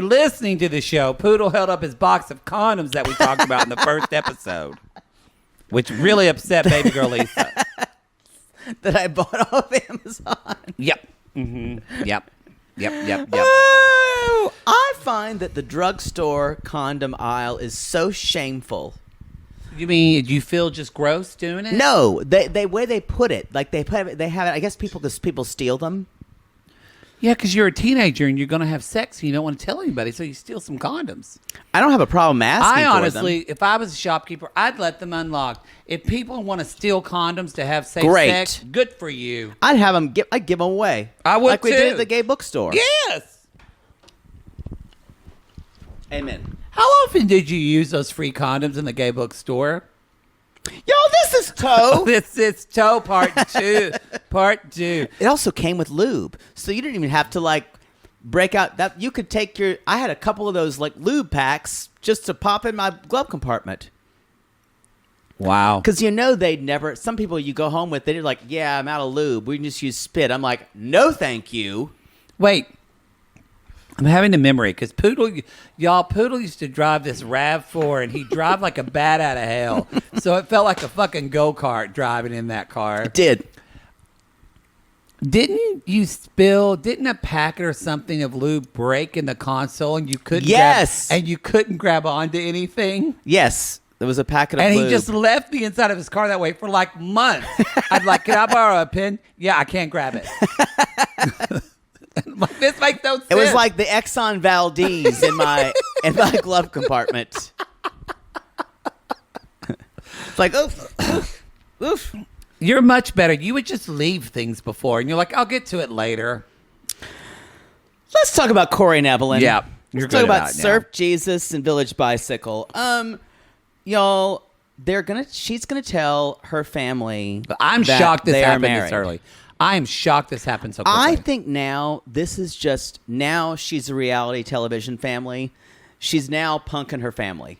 Speaker 2: listening to the show, Poodle held up his box of condoms that we talked about in the first episode, which really upset baby girl Lisa.
Speaker 3: That I bought off Amazon.
Speaker 2: Yep. Mm-hmm. Yep.
Speaker 3: Oh, I find that the drugstore condom aisle is so shameful.
Speaker 2: You mean you feel just gross doing it?
Speaker 3: No, they where they put it, like they have it. I guess people steal them.
Speaker 2: Yeah, because you're a teenager and you're going to have sex and you don't want to tell anybody, so you steal some condoms.
Speaker 3: I don't have a problem asking.
Speaker 2: I honestly,
Speaker 3: for them.
Speaker 2: if I was a shopkeeper, I'd let them unlocked. If people want to steal condoms to have safe sex, good for you.
Speaker 3: I'd have them. I'd give them away.
Speaker 2: I would
Speaker 3: like we did at the gay bookstore.
Speaker 2: Yes.
Speaker 3: Amen.
Speaker 2: How often did you use those free condoms in the gay bookstore?
Speaker 3: Yo, this is Toe.
Speaker 2: This is Toe Part 2. Part 2.
Speaker 3: It also came with lube, so you didn't even have to like break out that. You could take your. I had a couple of those like lube packs just to pop in my glove compartment.
Speaker 2: Wow.
Speaker 3: Because they'd never. Some people you go home with, they're like, "Yeah, I'm out of lube. We can just use spit." I'm like, "No, thank you."
Speaker 2: Wait. I'm having a memory because Poodle used to drive this RAV4 and he'd drive like a bat out of hell. So it felt like a fucking go-kart driving in that car.
Speaker 3: It did.
Speaker 2: Didn't a packet or something of lube break in the console and you couldn't
Speaker 3: Yes.
Speaker 2: grab onto anything?
Speaker 3: Yes. There was a packet of
Speaker 2: And
Speaker 3: lube.
Speaker 2: he just left the inside of his car that way for like months. I'd like, can I borrow a pen? Yeah, I can't grab it. Like, this makes no sense.
Speaker 3: It was like the Exxon Valdez in my glove compartment. It's like, oof.
Speaker 2: You're much better. You would just leave things before, and you're like, I'll get to it later.
Speaker 3: Let's talk about Corey and Evelyn.
Speaker 2: Yeah, you're
Speaker 3: Let's talk
Speaker 2: good
Speaker 3: about
Speaker 2: about it now.
Speaker 3: Surf Jesus and Village Bicycle. Y'all, she's gonna tell her family.
Speaker 2: But I'm
Speaker 3: that
Speaker 2: shocked this
Speaker 3: they are
Speaker 2: happened
Speaker 3: married.
Speaker 2: this early. I am shocked this happened so quickly.
Speaker 3: I think now this is just she's a reality television family. She's now punking her family.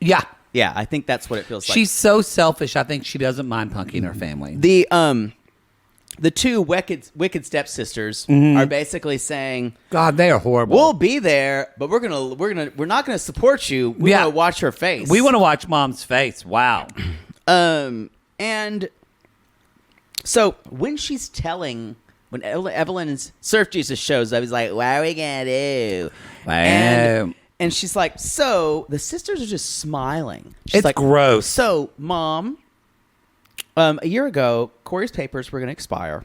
Speaker 2: Yeah.
Speaker 3: Yeah, I think that's what it feels like.
Speaker 2: She's so selfish. I think she doesn't mind punking her family.
Speaker 3: The two wicked stepsisters are basically saying,
Speaker 2: God, they are horrible.
Speaker 3: "We'll be there, but we're not gonna support you. We're gonna watch her face.
Speaker 2: We want to watch Mom's face. Wow."
Speaker 3: And so when Evelyn's Surf Jesus shows up, he's like, "What are we gonna do?"
Speaker 2: Wow.
Speaker 3: And she's like, so the sisters are just smiling. She's
Speaker 2: It's
Speaker 3: like,
Speaker 2: gross.
Speaker 3: So, Mom, a year ago, Corey's papers were going to expire,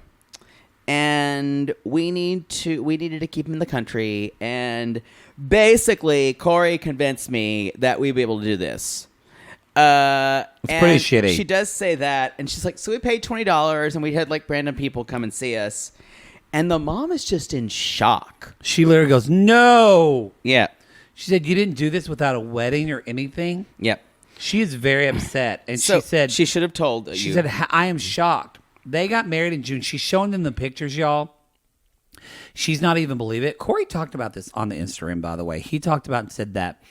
Speaker 3: and we needed to keep him in the country. And basically, Corey convinced me that we'd be able to do this.
Speaker 2: It's pretty shitty.
Speaker 3: She does say that, and she's like, so we paid $20, and we had like random people come and see us. And the mom is just in shock.
Speaker 2: She literally goes, "No."
Speaker 3: Yeah.
Speaker 2: She said, "You didn't do this without a wedding or anything?"
Speaker 3: Yep.
Speaker 2: She is very upset. And
Speaker 3: So
Speaker 2: she said,
Speaker 3: she should have told
Speaker 2: she
Speaker 3: you.
Speaker 2: said, "I am shocked." They got married in June. She's showing them the pictures, y'all. She's not even believe it. Corey talked about this on the Instagram, by the way. He talked about and said that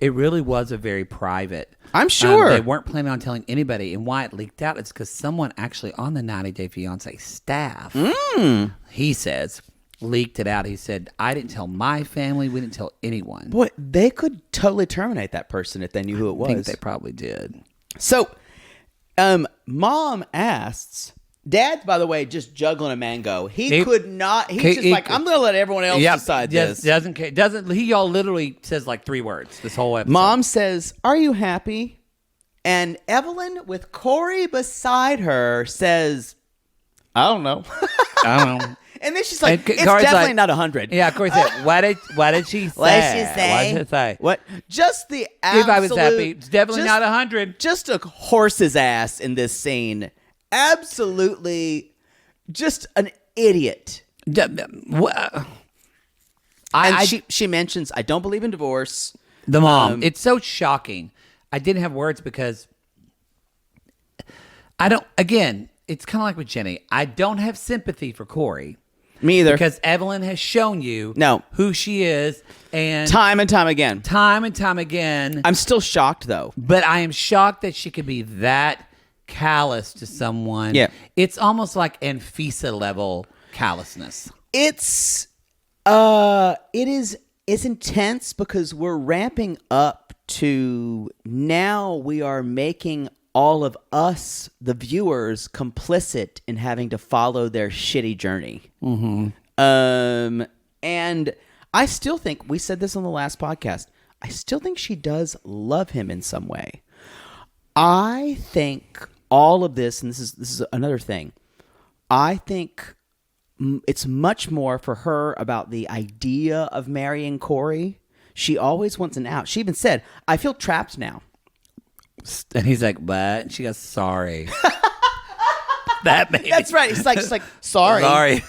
Speaker 2: it really was a very private.
Speaker 3: I'm sure.
Speaker 2: They weren't planning on telling anybody. And why it leaked out is because someone actually on the 90 Day Fiancé staff, he says, leaked it out. He said, "I didn't tell my family. We didn't tell anyone."
Speaker 3: Boy, they could totally terminate that person if they knew who it was.
Speaker 2: I think they probably did.
Speaker 3: So, Mom asks, Dad's, by the way, just juggling a mango. He could not. He's just like, I'm going to let everyone else decide this.
Speaker 2: Doesn't care. Y'all literally says like 3 words this whole episode.
Speaker 3: Mom says, "Are you happy?" And Evelyn, with Corey beside her, says, "I don't know."
Speaker 2: I don't know.
Speaker 3: And then she's like,
Speaker 2: And
Speaker 3: "It's
Speaker 2: Corey's
Speaker 3: definitely
Speaker 2: like-
Speaker 3: not 100.
Speaker 2: Yeah, Corey said, What did she say?
Speaker 3: What did she say? What? Just the absolute.
Speaker 2: If I was happy, it's definitely
Speaker 3: just-
Speaker 2: not 100.
Speaker 3: Just a horse's ass in this scene. Absolutely, just an idiot. And she mentions, "I don't believe in divorce."
Speaker 2: The mom. It's so shocking. I didn't have words because I don't. Again, it's kind of like with Jenny. I don't have sympathy for Corey.
Speaker 3: Me either.
Speaker 2: Because Evelyn has shown you who she is, and
Speaker 3: Time and time again.
Speaker 2: I'm
Speaker 3: still shocked though.
Speaker 2: But I am shocked that she could be that callous to someone.
Speaker 3: Yeah.
Speaker 2: It's almost like Anfisa level callousness.
Speaker 3: It's intense because we're ramping up to now we are making all of us, the viewers, complicit in having to follow their shitty journey. Mm-hmm. And I still think, we said this on the last podcast, I still think she does love him in some way. I think all of this, and this is another thing, I think it's much more for her about the idea of marrying Corey. She always wants an out. She even said, "I feel trapped now."
Speaker 2: And he's like, "What?" And she goes, "Sorry." That made
Speaker 3: That's right. It's like, sorry.
Speaker 2: Sorry.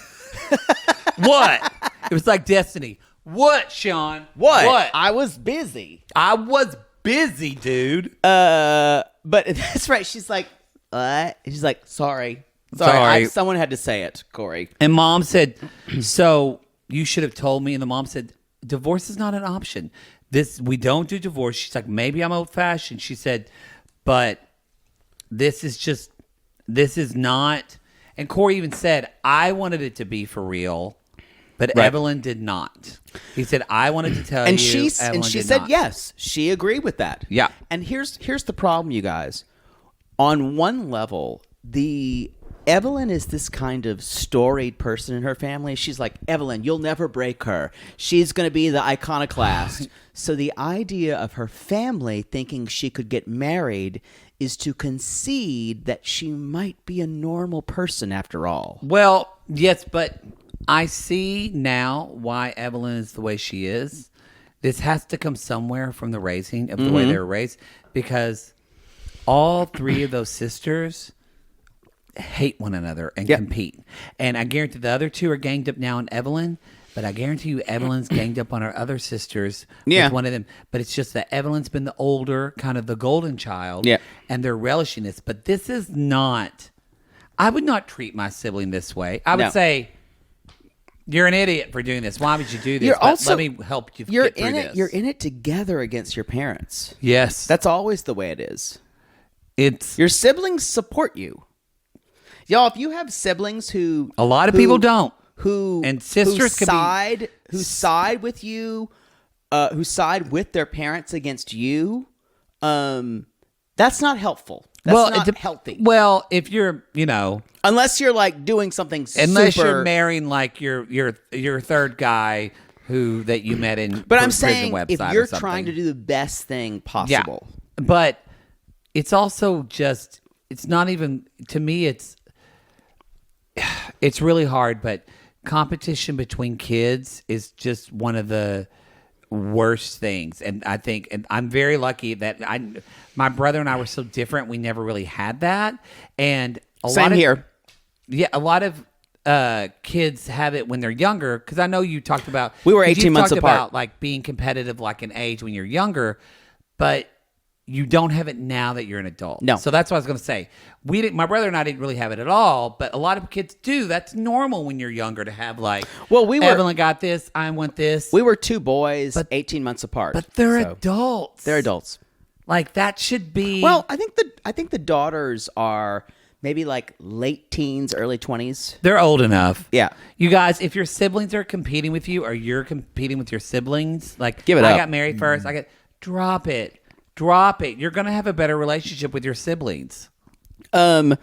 Speaker 2: What? It was like destiny. What, Sean?
Speaker 3: What? I was busy.
Speaker 2: I was busy, dude.
Speaker 3: But that's right. She's like, what? She's like, sorry. Someone had to say it, Corey.
Speaker 2: And Mom said, "So you should have told me." And the mom said, "Divorce is not an option. We don't do divorce." She's like, "Maybe I'm old fashioned." She said, "But this is not." And Corey even said, "I wanted it to be for real, but
Speaker 3: Right.
Speaker 2: Evelyn did not." He said, "I wanted to tell
Speaker 3: And
Speaker 2: you."
Speaker 3: she said yes. She agreed with that.
Speaker 2: Yeah.
Speaker 3: And here's the problem, you guys. On one level, the Evelyn is this kind of storied person in her family. She's like, Evelyn, you'll never break her. She's going to be the iconoclast. So the idea of her family thinking she could get married is to concede that she might be a normal person after all.
Speaker 2: Well, yes, but I see now why Evelyn is the way she is. This has to come somewhere from the raising of the way they were raised, because all three of those sisters hate one another and compete. And I guarantee the other two are ganged up now on Evelyn, but I guarantee you Evelyn's ganged up on her other sisters with one of them. But it's just that Evelyn's been the older, kind of the golden child, and they're relishing this. But this is not, I would not treat my sibling this way. I would say, you're an idiot for doing this. Why would you do this? Let me help you get through this.
Speaker 3: You're in it together against your parents.
Speaker 2: Yes.
Speaker 3: That's always the way it is.
Speaker 2: It's
Speaker 3: your siblings support you. Y'all, if you have siblings who
Speaker 2: a lot of people don't,
Speaker 3: and sisters who side with you, who side with their parents against you, that's not helpful. That's not healthy.
Speaker 2: Well, if you're,
Speaker 3: unless you're like doing something
Speaker 2: unless you're marrying like your third guy that you met in
Speaker 3: but I'm
Speaker 2: prison
Speaker 3: saying
Speaker 2: website
Speaker 3: if you're trying to do the best thing possible.
Speaker 2: Yeah. But it's also just, it's not even, to me, it's really hard, but competition between kids is just one of the worst things. And I think, and I'm very lucky that my brother and I were so different. We never really had that. And
Speaker 3: Same here.
Speaker 2: Yeah. A lot of kids have it when they're younger. Cause I know you talked about,
Speaker 3: we were 18 months apart,
Speaker 2: about like being competitive, like in age when you're younger, but you don't have it now that you're an adult.
Speaker 3: No.
Speaker 2: So that's what I was going to say. My brother and I didn't really have it at all, but a lot of kids do. That's normal when you're younger to have like, Evelyn got this, I want this.
Speaker 3: We were two boys, 18 months apart.
Speaker 2: But they're adults.
Speaker 3: They're adults.
Speaker 2: Like that should be.
Speaker 3: Well, I think the daughters are maybe like late teens, early 20s.
Speaker 2: They're old enough.
Speaker 3: Yeah.
Speaker 2: You guys, if your siblings are competing with you or you're competing with your siblings, like
Speaker 3: give it up.
Speaker 2: I got married first. Drop it. Drop it. You're going to have a better relationship with your siblings.
Speaker 3: So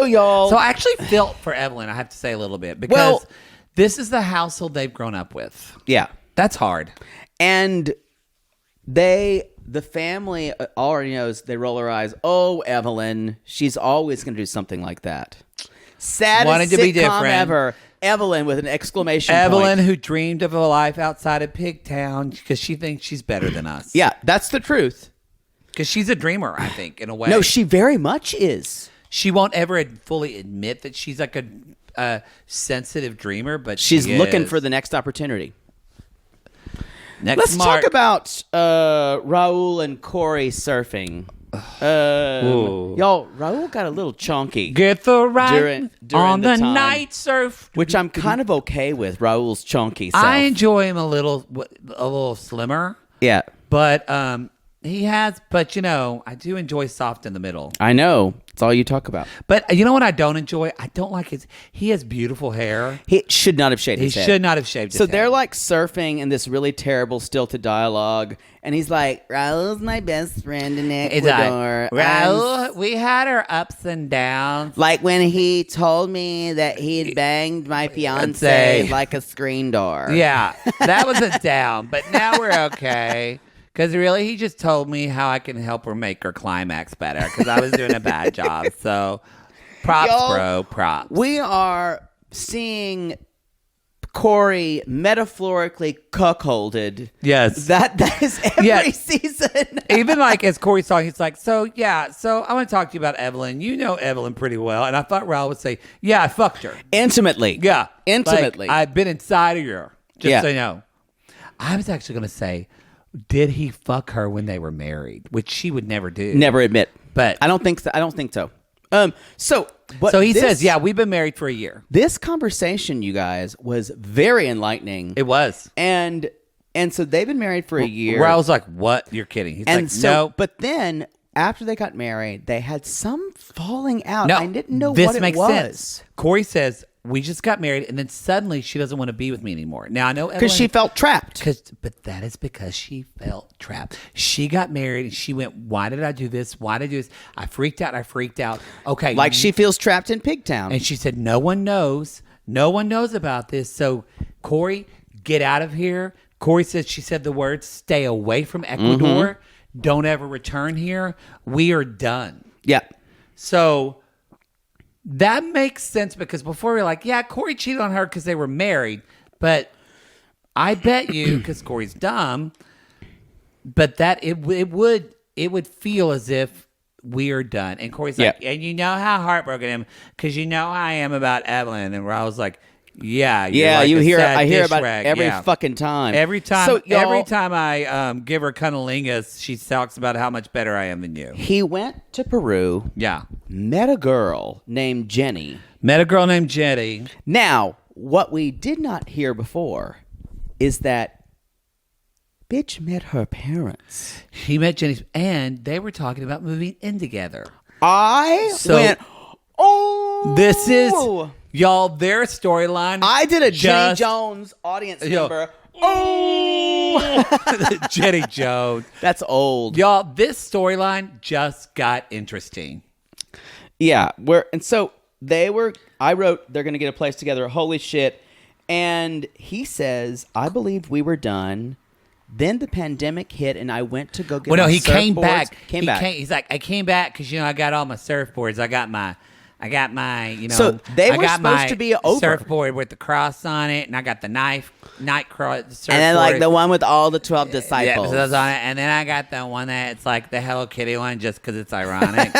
Speaker 3: y'all.
Speaker 2: So I actually felt for Evelyn, I have to say a little bit, because this is the household they've grown up with.
Speaker 3: Yeah.
Speaker 2: That's hard.
Speaker 3: And the family already knows, they roll their eyes. Oh, Evelyn, she's always going to do something like that. Saddest sitcom ever. Evelyn with an exclamation point.
Speaker 2: Evelyn, who dreamed of a life outside of Pigtown because she thinks she's better than us.
Speaker 3: Yeah, that's the truth.
Speaker 2: Because she's a dreamer, I think, in a way.
Speaker 3: No, she very much is.
Speaker 2: She won't ever fully admit that she's like a sensitive dreamer, but
Speaker 3: she's looking for the next opportunity.
Speaker 2: Let's
Speaker 3: talk about Raul and Corey surfing. Y'all, Raul got a little chunky.
Speaker 2: Get the right
Speaker 3: during
Speaker 2: on the
Speaker 3: time,
Speaker 2: night surf,
Speaker 3: which I'm kind of okay with. Raul's chunky self.
Speaker 2: I enjoy him a little slimmer.
Speaker 3: Yeah,
Speaker 2: but he has. But I do enjoy soft in the middle.
Speaker 3: I know. It's all you talk about.
Speaker 2: But you know what I don't enjoy? I don't like he has beautiful hair.
Speaker 3: He should not have shaved his head.
Speaker 2: He should not have shaved his
Speaker 3: head. So
Speaker 2: head.
Speaker 3: they're like surfing in this really terrible stilted dialogue. And he's like, Raul's my best friend in Ecuador.
Speaker 2: Raul, we had our ups and downs.
Speaker 3: Like when he told me that he had banged my fiancé like a screen door.
Speaker 2: Yeah, that was a down. But now we're okay. Because really, he just told me how I can help her make her climax better because I was doing a bad job. So, props, bro, props.
Speaker 3: We are seeing Corey metaphorically cuckolded.
Speaker 2: Yes.
Speaker 3: That is every season.
Speaker 2: Even like as Corey's talking, he's like, so I want to talk to you about Evelyn. You know Evelyn pretty well. And I thought Raul would say, yeah, I fucked her.
Speaker 3: Intimately.
Speaker 2: Yeah.
Speaker 3: Intimately.
Speaker 2: Like, I've been inside of her. Just so you know. I was actually going to say, did he fuck her when they were married? Which she would never do.
Speaker 3: Never admit.
Speaker 2: But
Speaker 3: I don't think so.
Speaker 2: So he says, yeah, we've been married for a year.
Speaker 3: This conversation, you guys, was very enlightening.
Speaker 2: It was.
Speaker 3: And so they've been married for a year.
Speaker 2: Where I was like, what? You're kidding. He's like, no.
Speaker 3: But then after they got married, they had some falling out.
Speaker 2: No,
Speaker 3: I didn't know
Speaker 2: this
Speaker 3: what it
Speaker 2: makes
Speaker 3: was.
Speaker 2: Sense. Corey says, we just got married, and then suddenly she doesn't want to be with me anymore. Now I know
Speaker 3: Because she felt trapped.
Speaker 2: But that is because she felt trapped. She got married and she went, why did I do this? Why did I do this? I freaked out. Okay.
Speaker 3: Like she feels trapped in Pigtown.
Speaker 2: And she said, no one knows. No one knows about this. So, Corey, get out of here. Corey said, she said the words, stay away from Ecuador. Don't ever return here. We are done.
Speaker 3: Yeah.
Speaker 2: So that makes sense because before we were like, yeah, Corey cheated on her because they were married. But I bet you, because Corey's dumb, but that it would feel as if we are done. And Corey's like, and you know how heartbroken I am because you know how I am about Evelyn. And I was like, yeah, like
Speaker 3: you hear. I hear
Speaker 2: dish
Speaker 3: about
Speaker 2: rag.
Speaker 3: every fucking time.
Speaker 2: Every time,
Speaker 3: So,
Speaker 2: every time I give her cunnilingus, she talks about how much better I am than you.
Speaker 3: He went to Peru.
Speaker 2: Yeah,
Speaker 3: Met a girl named Jenny.
Speaker 2: Now,
Speaker 3: what we did not hear before is that bitch met her parents.
Speaker 2: He met Jenny's, and they were talking about moving in together.
Speaker 3: I went, oh,
Speaker 2: this is y'all their storyline.
Speaker 3: I did a Jenny Jones audience member. Oh,
Speaker 2: Jenny Jones.
Speaker 3: That's old,
Speaker 2: y'all. This storyline just got interesting.
Speaker 3: Yeah, I wrote they're going to get a place together. Holy shit! And he says, I believed we were done. Then the pandemic hit, and I went to go get.
Speaker 2: Well, no,
Speaker 3: my
Speaker 2: he came back.
Speaker 3: back.
Speaker 2: He's like, I came back because I got all my surfboards. I got my.
Speaker 3: So they were supposed to be over.
Speaker 2: Surfboard with the cross on it, and I got the night cross.
Speaker 3: And then like the one with all the 12 disciples.
Speaker 2: Yeah, so that's on it. And then I got the one that's like the Hello Kitty one, just because it's ironic.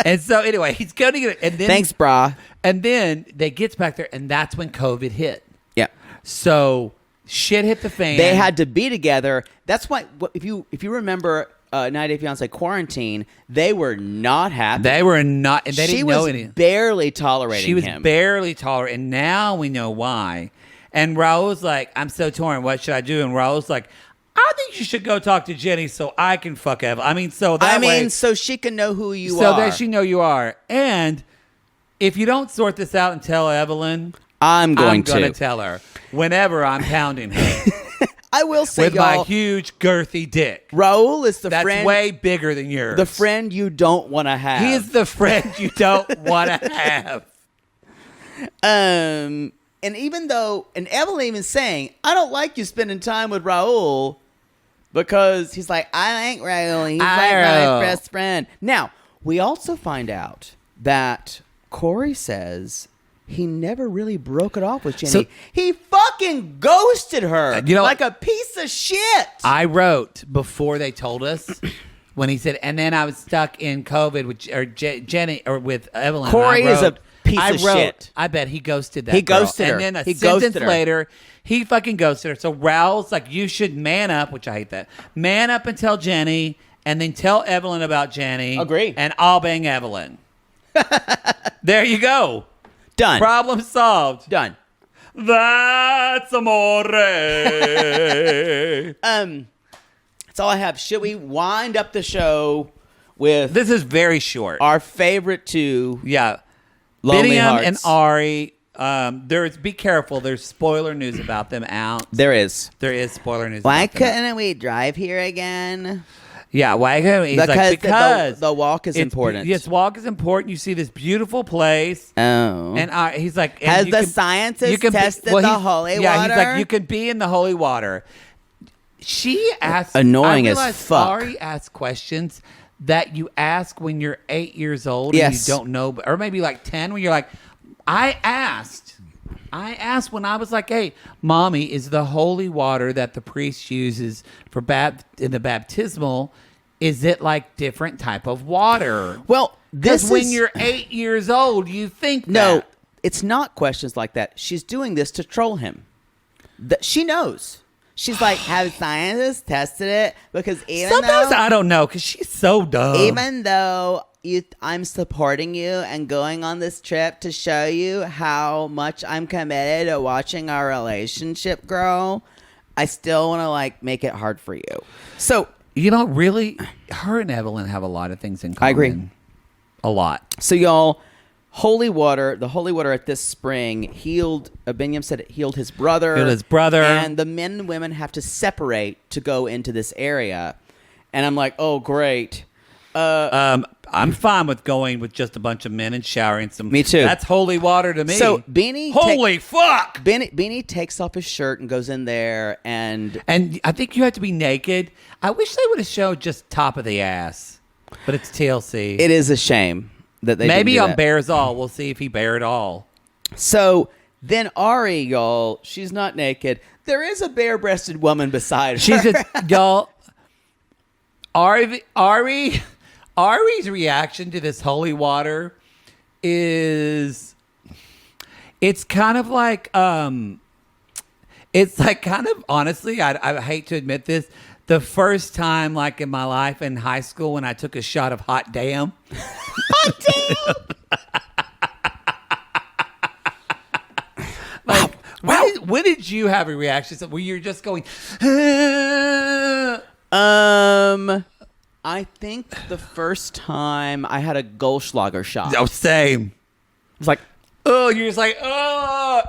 Speaker 2: And so anyway, he's going to get it. And then,
Speaker 3: thanks, brah.
Speaker 2: And then they gets back there, and that's when COVID hit.
Speaker 3: Yeah.
Speaker 2: So shit hit the fan.
Speaker 3: They had to be together. That's why if you remember 90 Day Fiancé quarantine, they were not happy.
Speaker 2: They were not, and they didn't know anything.
Speaker 3: She was barely tolerating him.
Speaker 2: She was barely tolerating, and now we know why. And Raul's like, I'm so torn. What should I do? And Raul's like, I think you should go talk to Jenny so I can fuck Evelyn. So
Speaker 3: she can know who you are.
Speaker 2: So that she know you are. And if you don't sort this out and tell Evelyn,
Speaker 3: I'm going
Speaker 2: to tell her whenever I'm pounding her.
Speaker 3: I will say,
Speaker 2: with my huge girthy dick.
Speaker 3: Raul is
Speaker 2: that's
Speaker 3: friend.
Speaker 2: Way bigger than yours.
Speaker 3: The friend you don't want to have.
Speaker 2: He is the friend you don't want to have.
Speaker 3: And Evelyn even saying, I don't like you spending time with Raul because he's like, I like Raul. He's like my best friend. Now, we also find out that Corey says he never really broke it off with Jenny. So, he fucking ghosted her like a piece of shit.
Speaker 2: I wrote before they told us when he said, and then I was stuck in COVID with Jenny or with Evelyn.
Speaker 3: Corey is a piece of shit.
Speaker 2: I bet he ghosted that
Speaker 3: He
Speaker 2: girl.
Speaker 3: ghosted her.
Speaker 2: And then a sentence later, he fucking ghosted her. So Raul's like, you should man up, which I hate that. Man up and tell Jenny, and then tell Evelyn about Jenny.
Speaker 3: Agree.
Speaker 2: And I'll bang Evelyn. There you go.
Speaker 3: Done.
Speaker 2: Problem solved.
Speaker 3: Done.
Speaker 2: That's amore.
Speaker 3: That's all I have. Should we wind up the show with...
Speaker 2: This is very short.
Speaker 3: Our favorite two.
Speaker 2: Yeah.
Speaker 3: Lonely
Speaker 2: Bini
Speaker 3: Hearts.
Speaker 2: and Ari. Be careful. There's spoiler news about them out.
Speaker 3: There is
Speaker 2: spoiler news.
Speaker 3: Why
Speaker 2: about them
Speaker 3: couldn't we drive here again?
Speaker 2: Yeah, why couldn't we? Because
Speaker 3: the walk is important.
Speaker 2: Yes, walk is important. You see this beautiful place.
Speaker 3: Oh.
Speaker 2: And he's like...
Speaker 3: Has the scientists tested the holy water?
Speaker 2: Yeah, he's like, you can be in the holy water. She asked...
Speaker 3: Annoying as fuck.
Speaker 2: Ari asked questions that you ask when you're 8 years old
Speaker 3: yes.
Speaker 2: and you don't know, or maybe like 10 when you're like, I asked when I was like, hey, Mommy, is the holy water that the priest uses for in the baptismal, is it like different type of water?
Speaker 3: Well,
Speaker 2: because when you're 8 years old, you think
Speaker 3: no,
Speaker 2: that.
Speaker 3: It's not questions like that. She's doing this to troll him. She knows. She's like, have scientists tested it? Because
Speaker 2: sometimes I don't know, because she's so dumb.
Speaker 3: Even though I'm supporting you and going on this trip to show you how much I'm committed to watching our relationship grow, I still want to like make it hard for you. So
Speaker 2: really, her and Evelyn have a lot of things in common.
Speaker 3: I agree.
Speaker 2: A lot.
Speaker 3: So y'all, holy water. The holy water at this spring healed. Binyam said it healed his brother. And the men and women have to separate to go into this area. And I'm like, oh, great.
Speaker 2: I'm fine with going with just a bunch of men and showering some.
Speaker 3: Me too.
Speaker 2: That's holy water to me.
Speaker 3: So Bini,
Speaker 2: holy fuck!
Speaker 3: Bini takes off his shirt and goes in there, and
Speaker 2: I think you have to be naked. I wish they would have showed just top of the ass, but it's TLC.
Speaker 3: it is a shame that they
Speaker 2: maybe
Speaker 3: didn't do
Speaker 2: on
Speaker 3: that.
Speaker 2: Bears All. We'll see if he bare it all.
Speaker 3: So then Ari, y'all, she's not naked. There is a bare-breasted woman beside her.
Speaker 2: She's just y'all. Ari's reaction to this holy water is it's kind of like it's like kind of honestly I hate to admit this, the first time like in my life in high school when I took a shot of hot damn.
Speaker 3: Hot damn.
Speaker 2: When did you have a reaction where you're just going
Speaker 3: I think the first time I had a Goldschlager shot.
Speaker 2: oh same.
Speaker 3: It was like,
Speaker 2: Oh, you're just like, oh.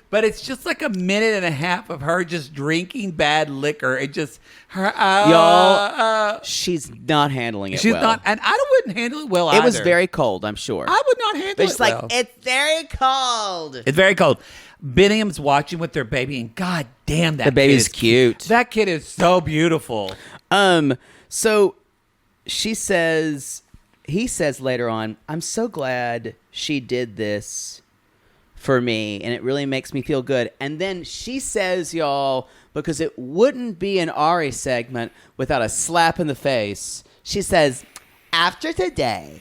Speaker 2: But it's just like a minute and a half of her just drinking bad liquor. It just, her,
Speaker 3: y'all, she's not handling it
Speaker 2: she's
Speaker 3: well.
Speaker 2: not, and I wouldn't handle it well either.
Speaker 3: It was very cold, I'm sure.
Speaker 2: I would not handle
Speaker 3: But
Speaker 2: it
Speaker 3: she's
Speaker 2: well.
Speaker 3: like, it's very cold.
Speaker 2: It's very cold. Biniam's watching with their baby, and god damn, that
Speaker 3: The baby's
Speaker 2: kid is
Speaker 3: cute.
Speaker 2: That kid is so beautiful.
Speaker 3: So he says later on, I'm so glad she did this for me, and it really makes me feel good. And then she says, y'all, because it wouldn't be an Ari segment without a slap in the face, she says, after today,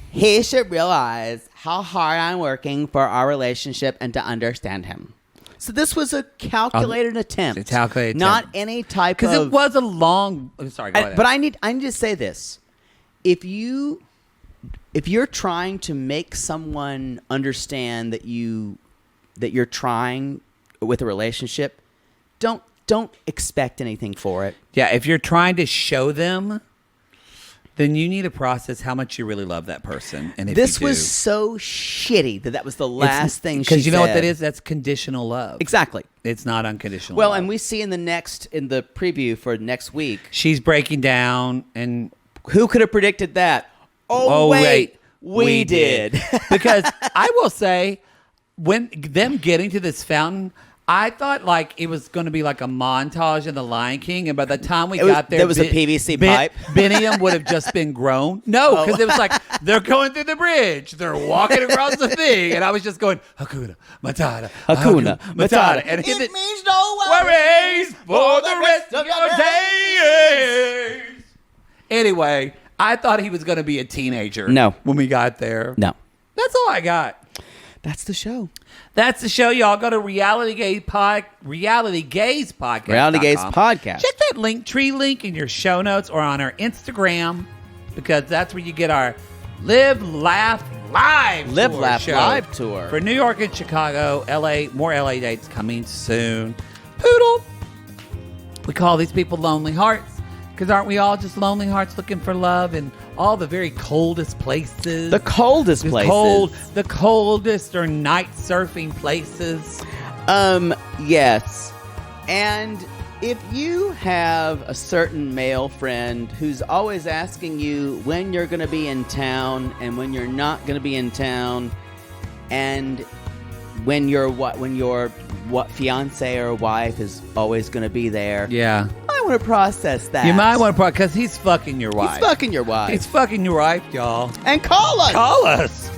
Speaker 3: he should realize how hard I'm working for our relationship and to understand him. So this was a calculated attempt.
Speaker 2: A calculated
Speaker 3: not
Speaker 2: attempt.
Speaker 3: any type of...
Speaker 2: Because it was a long... I'm sorry, go ahead.
Speaker 3: But I need to say this. If you're trying to make someone understand that you're trying with a relationship, don't expect anything for it.
Speaker 2: Yeah, if you're trying to show them, then you need to process how much you really love that person. And if
Speaker 3: This
Speaker 2: you do,
Speaker 3: was so shitty that was the last thing she said.
Speaker 2: because you know what that is? That's conditional love.
Speaker 3: Exactly.
Speaker 2: It's not unconditional
Speaker 3: Well,
Speaker 2: love.
Speaker 3: and we see in the preview for next week,
Speaker 2: she's breaking down, and
Speaker 3: who could have predicted that? Oh wait, we did.
Speaker 2: Because I will say, when them getting to this fountain, I thought like it was going to be like a montage in The Lion King, and by the time we got there,
Speaker 3: there was a PVC pipe.
Speaker 2: Biniam would have just been grown. No, because it was like they're going through the bridge, they're walking across the thing, and I was just going Hakuna Matata,
Speaker 3: Hakuna Matata.
Speaker 2: and
Speaker 3: It
Speaker 2: it
Speaker 3: means no
Speaker 2: worries for the rest of your days. Anyway, I thought he was going to be a teenager.
Speaker 3: No.
Speaker 2: when we got there,
Speaker 3: No.
Speaker 2: That's all I got.
Speaker 3: That's the show.
Speaker 2: That's the show, y'all. Go to Reality Gaze Podcast.
Speaker 3: Reality Gaze Podcast.
Speaker 2: Check that Linktree link in your show notes or on our Instagram, because that's where you get our Live Laugh Live
Speaker 3: Live
Speaker 2: tour
Speaker 3: Laugh
Speaker 2: show
Speaker 3: Live tour.
Speaker 2: for New York and Chicago, LA. More LA dates coming soon. Poodle. We call these people lonely hearts, because aren't we all just lonely hearts looking for love in all the very coldest places?
Speaker 3: The coldest places.
Speaker 2: The coldest or night surfing places.
Speaker 3: Yes. And if you have a certain male friend who's always asking you when you're going to be in town and when you're not going to be in town, and when your fiance or wife is always going to be there,
Speaker 2: Yeah.
Speaker 3: I want to process that.
Speaker 2: You might want to, because he's fucking your wife.
Speaker 3: He's fucking your wife.
Speaker 2: He's fucking your wife, y'all.
Speaker 3: And call us.
Speaker 2: Call us.